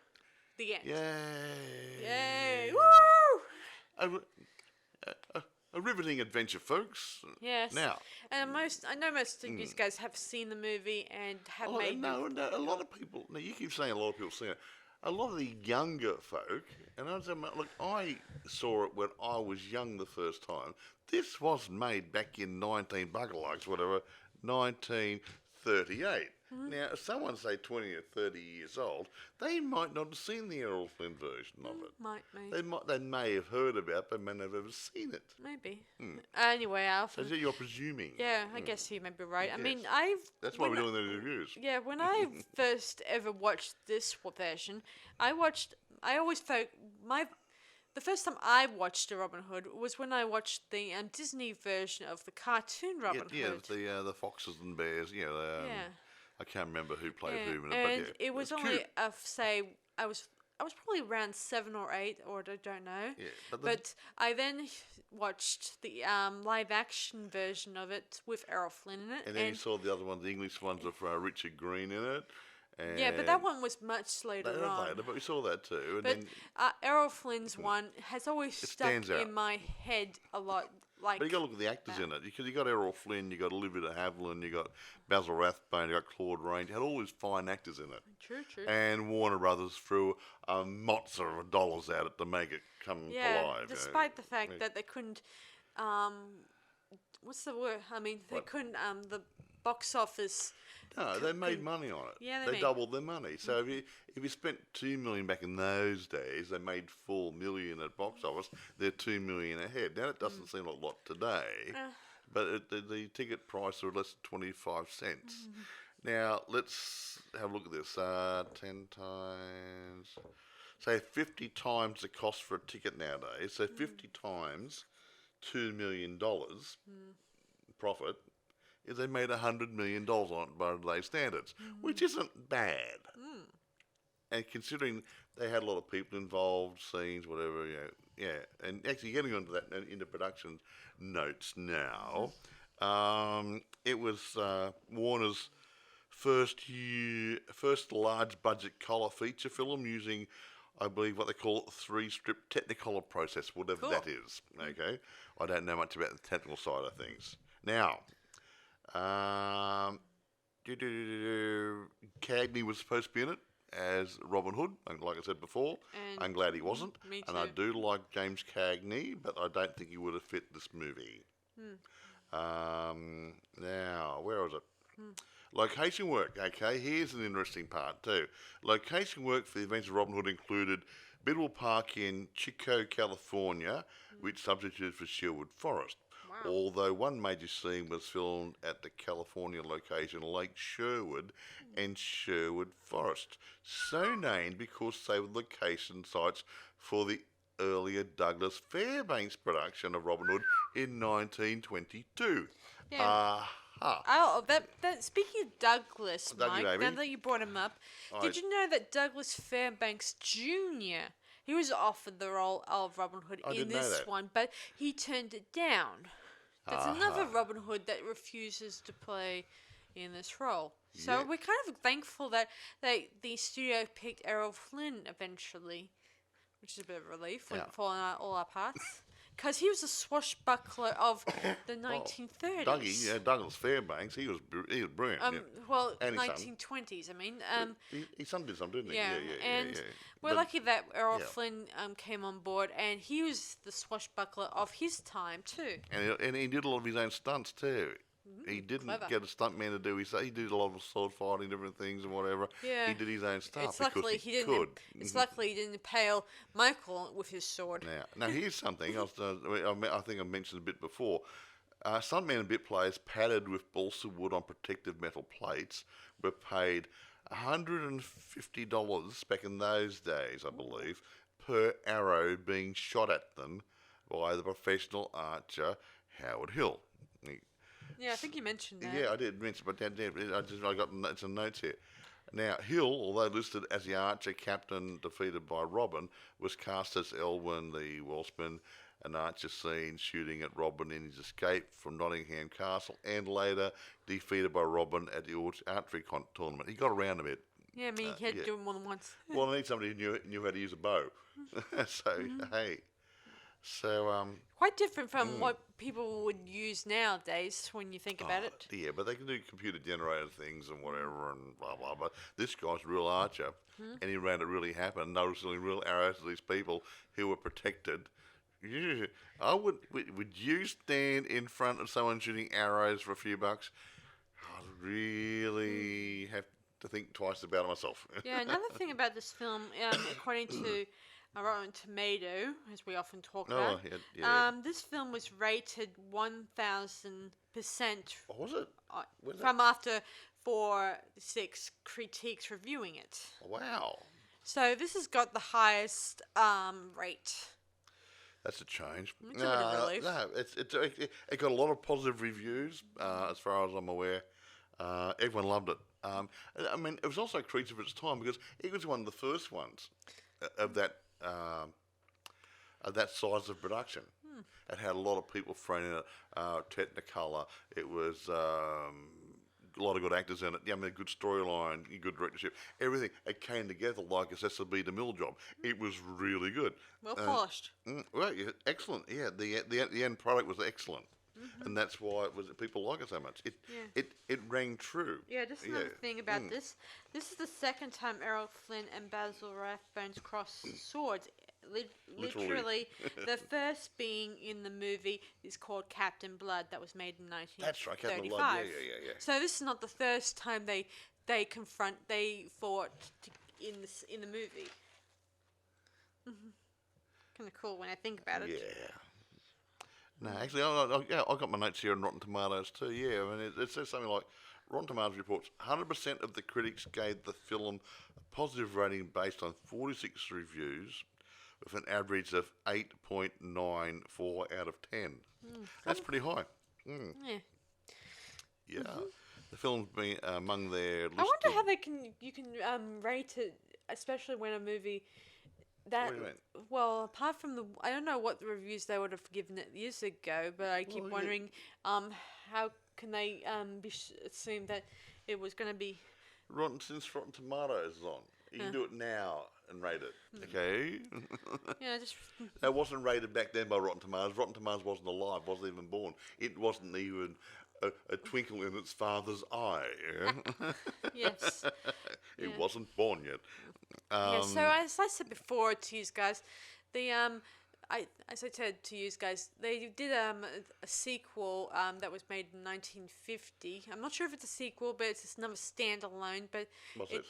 The end. Yay. Yay! Woo! A riveting adventure, folks. Yes. Now. And I know most of you guys have seen the movie and have made. No, a lot of people. Now, you keep saying a lot of people see it. A lot of the younger folk, and I said, look, I saw it when I was young the first time. This was made back in 1938. Now, if someone say 20 or 30 years old, they might not have seen the Errol Flynn version of it. Might be. They may have heard about it, but may not have ever seen it. Maybe. Anyway, Alf. So you're presuming. Yeah, I guess you may be right. I Yes. mean, That's why we're doing these reviews. Yeah, when I first ever watched this version, the first time I watched a Robin Hood was when I watched the Disney version of the cartoon Robin Hood. Yeah, the foxes and bears. Yeah. I can't remember who played who in it, and but yeah. it was only I was probably around 7 or 8, or I don't know. Yeah, but I then watched the live action version of it with Errol Flynn in it. And then you saw the other ones, the English ones with Richard Green in it. And yeah, but that one was much later on. But we saw that too. And But then, Errol Flynn's one has always stuck stands out. in my head a lot. Like, but you got to look at the actors in it, because you got Errol Flynn, you got Olivia De Havilland, you got Basil Rathbone, you got Claude Rains. You had all these fine actors in it. True. And Warner Brothers threw mots of dollars at it to make it come alive. Despite the fact that they couldn't, what's the word? I mean, they couldn't. The box office. No, they made money on it. Yeah, they doubled their money. So if you spent $2 million back in those days, they made $4 million at box office. They're $2 million ahead. Now it doesn't seem like a lot today, but the ticket price was less than 25 cents. Now let's have a look at this. 10 times, say 50 times the cost for a ticket nowadays. So 50 times $2 million profit. Is they made $100 million on it by today's standards, which isn't bad. And considering they had a lot of people involved, scenes, whatever, and actually getting onto that into production notes now, it was Warner's first large budget colour feature film using, I believe, what they call 3-strip Technicolor process, whatever that is. Okay, I don't know much about the technical side of things. Now. Cagney was supposed to be in it as Robin Hood, like I said before. And I'm glad he wasn't. Me too. And I do like James Cagney, but I don't think he would have fit this movie. Now, where was it? Location work. Okay, here's an interesting part too. Location work for the Adventures of Robin Hood included Bidwell Park in Chico, California, which substituted for Sherwood Forest. Wow. Although one major scene was filmed at the California location Lake Sherwood and Sherwood Forest, so named because they were location sites for the earlier Douglas Fairbanks production of Robin Hood in 1922. Yeah. Oh, that. Speaking of Douglas, Dougie, Mike, now baby. that you brought him up, did you know that Douglas Fairbanks Jr. he was offered the role of Robin Hood in this one, but he turned it down. That's another Robin Hood that refuses to play in this role. So we're kind of thankful that the studio picked Errol Flynn eventually, which is a bit of a relief for all our parts. Because he was a swashbuckler of the 1930s. Douglas Fairbanks, he was brilliant. Well, And his 1920s, I mean. His son did something, didn't he? And we're lucky that Errol Flynn came on board, and he was the swashbuckler of his time too. And he did a lot of his own stunts too. He didn't clever. get a stuntman to do his. He did a lot of sword fighting, different things and whatever. Yeah. He did his own stuff It's because luckily he he didn't. could. It's luckily he didn't impale Michael with his sword. Now here's something else. I think I mentioned a bit before. Stuntmen and bit players padded with balsa wood on protective metal plates were paid $150 back in those days, I believe, per arrow being shot at them by the professional archer Howard Hill. Yeah, I think you mentioned that. Yeah, I did mention, but I got some notes here. Now, Hill, although listed as the archer captain defeated by Robin, was cast as Elwyn the Welshman, an archer seen shooting at Robin in his escape from Nottingham Castle, and later defeated by Robin at the Archery Tournament. He got around a bit. Yeah, I mean, he had to do it more than once. Well, I need somebody who knew how to use a bow. So, hey. So, Quite different from what people would use nowadays when you think about it. Yeah, but they can do computer-generated things and whatever and blah, blah, blah. This guy's a real archer, and he ran it really happened, noticing real arrows to these people who were protected. Yeah, would you stand in front of someone shooting arrows for a few bucks? I'd really have to think twice about it myself. Yeah, another thing about this film, according to Rotten Tomato, as we often talk about, this film was rated 1,000%. What was it? From after 6 critiques reviewing it. Wow. So this has got the highest rate. That's a change. It's a bit of relief. No, it got a lot of positive reviews, as far as I'm aware. Everyone loved it. I mean, it was also a creature of its time because it was one of the first ones of that size of production. It had a lot of people thrown in it. Technicolor. It was a lot of good actors in it. Yeah, I mean, a good storyline, good directorship, everything. It came together like a Cecil B. DeMille job. It was really good. Well polished. Well, yeah, excellent. Yeah, the end product was excellent, and that's why people like it so much. It rang true. Yeah, just another thing about this. This is the second time Errol Flynn and Basil Rathbone's crossed swords. Literally. The first being in the movie is called Captain Blood, that was made in 1935. That's right, Captain Blood. Yeah. So this is not the first time they fought in the movie. Kind of cool when I think about it. Yeah. No, actually, I got my notes here on Rotten Tomatoes too. Yeah, I mean, it says something like Rotten Tomatoes reports 100% of the critics gave the film a positive rating based on 46 reviews, with an average of 8.94 out of 10. That's pretty high. Yeah. The film's been among their list. I wonder how you can rate it, especially when a movie that. What do you mean? Well, apart from I don't know what the reviews they would have given it years ago, but I keep wondering, how can they assume that it was going to be. Since Rotten Tomatoes is on, you can do it now and rate it. Okay. Yeah, just. It wasn't rated back then by Rotten Tomatoes. Rotten Tomatoes wasn't alive, wasn't even born. It wasn't even a twinkle in its father's eye. Yeah? Yes. It wasn't born yet. So as I said before to you guys, as I said to you guys, they did a sequel that was made in 1950. I'm not sure if it's a sequel, but it's just another standalone. But What's this?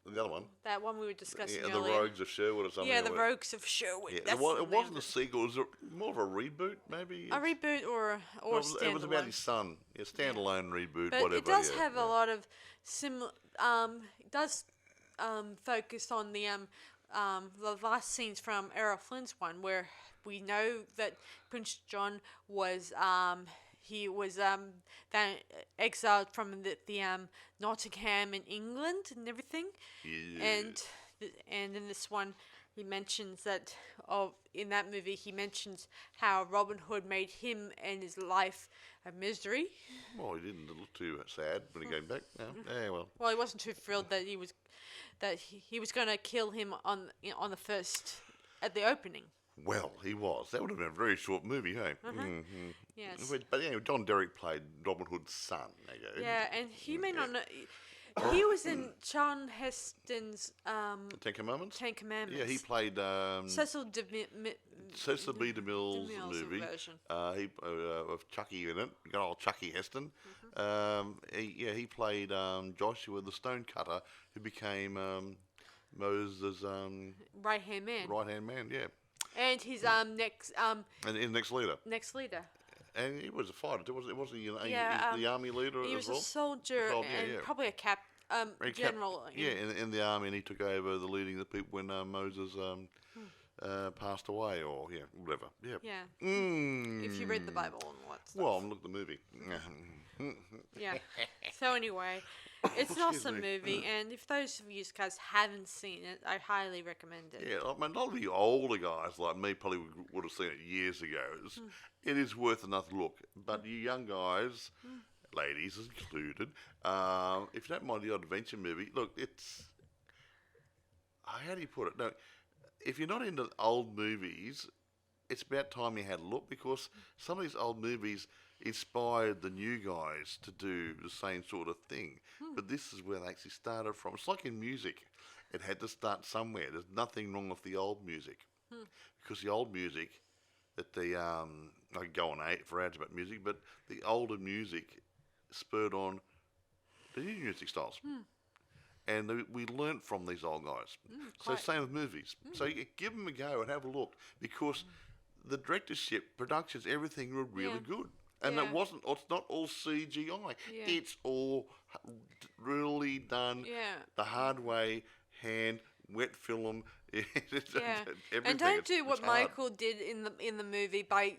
The other one? That one we were discussing the earlier. Rogues of Sherwood or something. Yeah, the Rogues of Sherwood. Yeah, That's it wasn't a sequel. It was more of a reboot, maybe. A reboot or standalone. It was about his son. Yeah, standalone reboot, but whatever. It does have a lot of similar. It does focus on the last scenes from Errol Flynn's one, where we know that Prince John was exiled from the Nottingham in England and everything. Yeah. And in this one, he mentions that in that movie he mentions how Robin Hood made him and his life a misery. Well, he didn't look too sad when he came back. No. Yeah, well. Well, he wasn't too thrilled that he was going to kill him on the first at the opening. Well, he was. That would have been a very short movie, hey? Yes. But anyway, John Derrick played Robin Hood's son. Yeah, and you may not know. He was in Charlton Heston's Ten Commandments? Ten Commandments. Yeah, he played... Cecil Cecil B. DeMille's DeMille's movie. version. Of Chucky in it. Good old Chucky Heston. He played Joshua the Stonecutter, who became Moses' Right-hand man. right-hand man. Yeah, And his next and his next leader. leader. And he was a fighter. Wasn't he? Yeah, the army leader He as was well. a soldier and probably a general. In the army, and he took over the leading the people when Moses passed away, or whatever. Yeah. Yeah. Mm. If you read the Bible and all that stuff. Well, I'm looking at the movie. Yeah. So anyway, it's an awesome movie, and if those of you guys haven't seen it, I highly recommend it. Yeah, I mean, a lot of the older guys like me probably would have seen it years ago. It is worth another look. But you young guys, ladies included, if you don't mind the odd adventure movie, look, it's... How do you put it? No, if you're not into old movies, it's about time you had a look, because some of these old movies inspired the new guys to do the same sort of thing. But this is where they actually started from. It's like in music. It had to start somewhere. There's nothing wrong with the old music. Because the old music, that I could go on for hours about music, but the older music spurred on the new music styles. And we learnt from these old guys. So same with movies. So you give them a go and have a look, because the directorship, productions, everything were really good. And it's not all CGI. It's all really done the hard way, hand, wet film. And don't do what Michael did in the movie by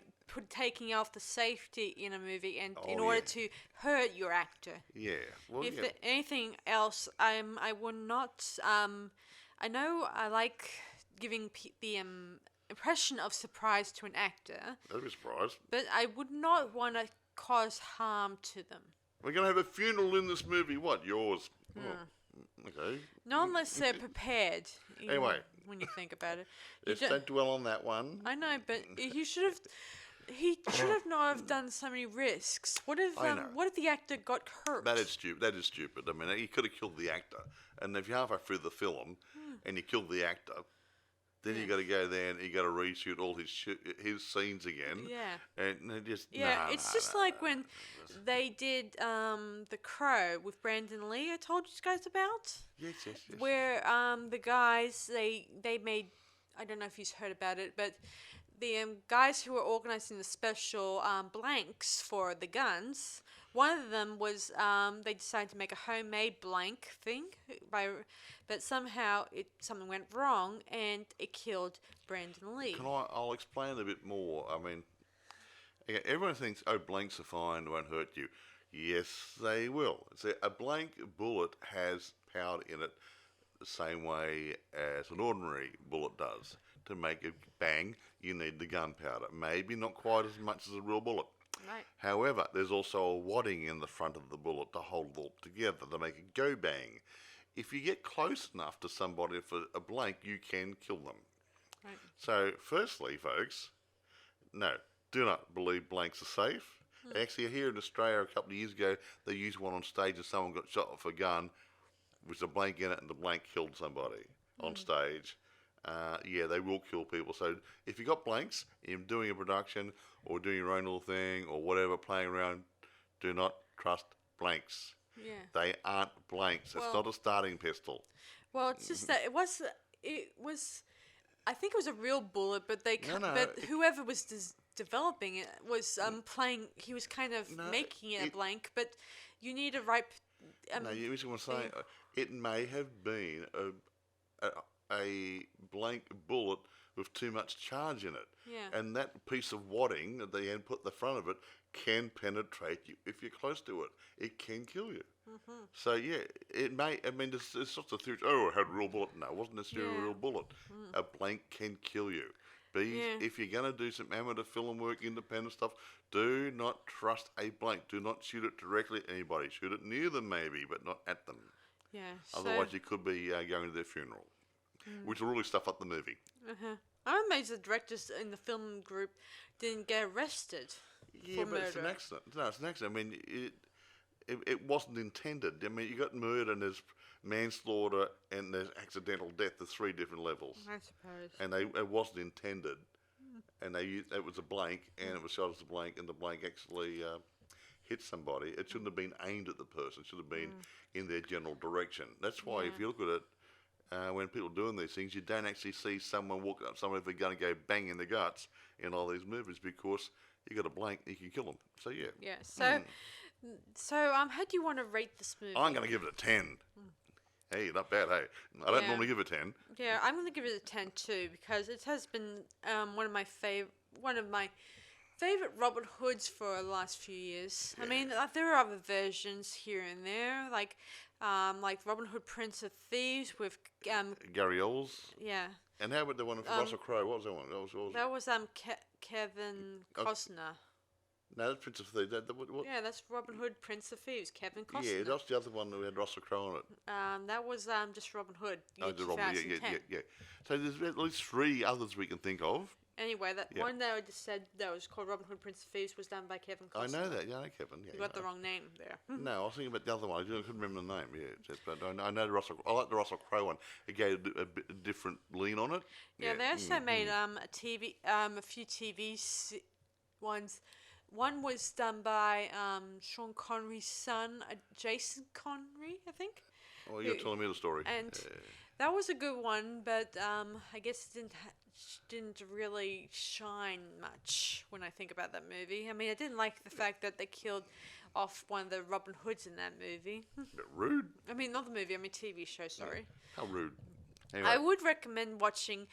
taking off the safety in a movie and in order to hurt your actor. Yeah. Well, if anything else, I would not. I know I like giving the impression of surprise to an actor. That'd be a surprise. But I would not want to cause harm to them. We're going to have a funeral in this movie. What? Yours? Oh, okay. Not unless they're prepared. Anyway. When you think about it. Let's don't dwell on that one. I know, but he should have not have done so many risks. What if the actor got hurt? That is stupid. I mean, he could have killed the actor. And if you're halfway through the film and you kill the actor, then you got to go there and you got to reshoot all his scenes again. Yeah. And they just it's just like when they did The Crow with Brandon Lee. I told you guys about. Yes. Where the guys they made, I don't know if you've heard about it, but the guys who were organizing the special blanks for the guns. One of them was they decided to make a homemade blank thing, but somehow something went wrong and it killed Brandon Lee. I'll explain a bit more. I mean, everyone thinks, blanks are fine, they won't hurt you. Yes, they will. So a blank bullet has powder in it the same way as an ordinary bullet does. To make it bang, you need the gunpowder. Maybe not quite as much as a real bullet. Right. However, there's also a wadding in the front of the bullet to hold it all together, to make it go bang. If you get close enough to somebody for a blank, you can kill them. Right. So, firstly, folks, no, do not believe blanks are safe. Actually, here in Australia a couple of years ago, they used one on stage and someone got shot with a gun with a blank in it, and the blank killed somebody on stage. They will kill people. So if you got blanks, you're doing a production or doing your own little thing or whatever, playing around, do not trust blanks. Yeah. They aren't blanks. It's not a starting pistol. Well, it's just that it was. I think it was a real bullet, but whoever was developing it was playing. He was kind of making it a blank, but you need a right. You just want to say it may have been a blank bullet with too much charge in it. Yeah. And that piece of wadding that they put at the front of it can penetrate you if you're close to it. It can kill you. Mm-hmm. So, it may, it's just a theory, it had a real bullet. No, it wasn't necessarily a real bullet. A blank can kill you. If you're going to do some amateur film work, independent stuff, do not trust a blank. Do not shoot it directly at anybody. Shoot it near them maybe, but not at them. Yeah. Otherwise, you could be going to their funeral, which will really stuff up the movie. I'm amazed the directors in the film group didn't get arrested for murder. It's an accident. No, it's an accident. I mean, it wasn't intended. I mean, you got murder and there's manslaughter and there's accidental death. There's 3 different levels. I suppose. And it wasn't intended. and it was a blank, and it was shot as a blank, and the blank actually hit somebody. It shouldn't have been aimed at the person. It should have been in their general direction. That's why if you look at it, when people are doing these things, you don't actually see someone walking up someone if they're going to go bang in the guts in all these movies because you got a blank, you can kill them. So yeah. Yeah. So how do you want to rate this movie? I'm going to give it a 10. Hey, not bad, hey. I don't normally give it a 10. Yeah, I'm going to give it a 10 too because it has been one of my favorite Robin Hoods for the last few years. I mean, there are other versions here and there, like Robin Hood Prince of Thieves with Gary Oles. Yeah. And how about the one with Russell Crowe? What was that one? That was Kevin Costner. No, that's Prince of Thieves. What? Yeah, that's Robin Hood Prince of Thieves, Kevin Costner. Yeah, that's the other one that had Russell Crowe on it. That was just Robin Hood. Oh, the Robin. Yeah. So there's at least 3 others we can think of. Anyway, that one that I just said that was called Robin Hood Prince of Thieves was done by Kevin Costner. I know that. Yeah, I know Kevin. Yeah, you got the wrong name there. No, I was thinking about the other one. I couldn't remember the name. Yeah, but I know the Russell. I like the Russell Crowe one. It gave a different lean on it. Yeah, they also made a few TV ones. One was done by Sean Connery's son, Jason Connery, I think. Oh, you're telling me the story. And that was a good one, but I guess it didn't really shine much when I think about that movie. I mean, I didn't like the fact that they killed off one of the Robin Hoods in that movie. Bit rude. I mean, not the movie, I mean TV show, sorry. Yeah. How rude. Anyway. I would recommend watching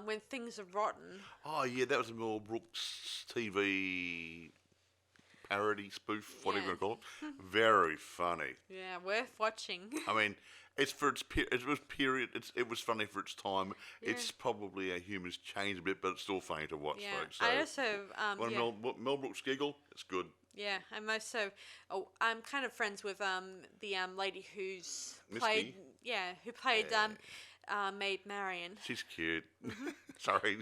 When Things Are Rotten. Oh, yeah, that was a Mel Brooks TV parody, spoof, whatever you call it. Very funny. Yeah, worth watching. I mean, it's for its period. It was funny for its time. Yeah. It's probably a humor's changed a bit, but it's still funny to watch, folks. So I also when Mel Brooks giggle, it's good. Yeah, I'm also I'm kind of friends with the lady who's Misty. played Maid Marian. She's cute. Sorry.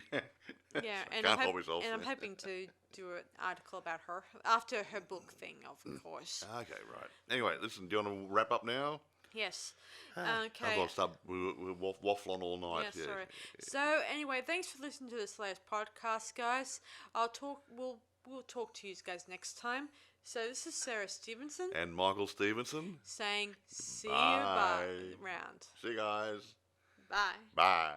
Yeah, and can't help myself. And I'm hoping to do an article about her after her book thing, of course. Okay, right. Anyway, listen. Do you want to wrap up now? Yes. Okay. I've got to start. We'll waffle on all night. Yeah, sorry. So anyway, thanks for listening to this latest podcast, guys. We'll talk to you guys next time. So this is Sarah Stephenson and Michael Stephenson saying, "See you around." See you guys. Bye. Bye.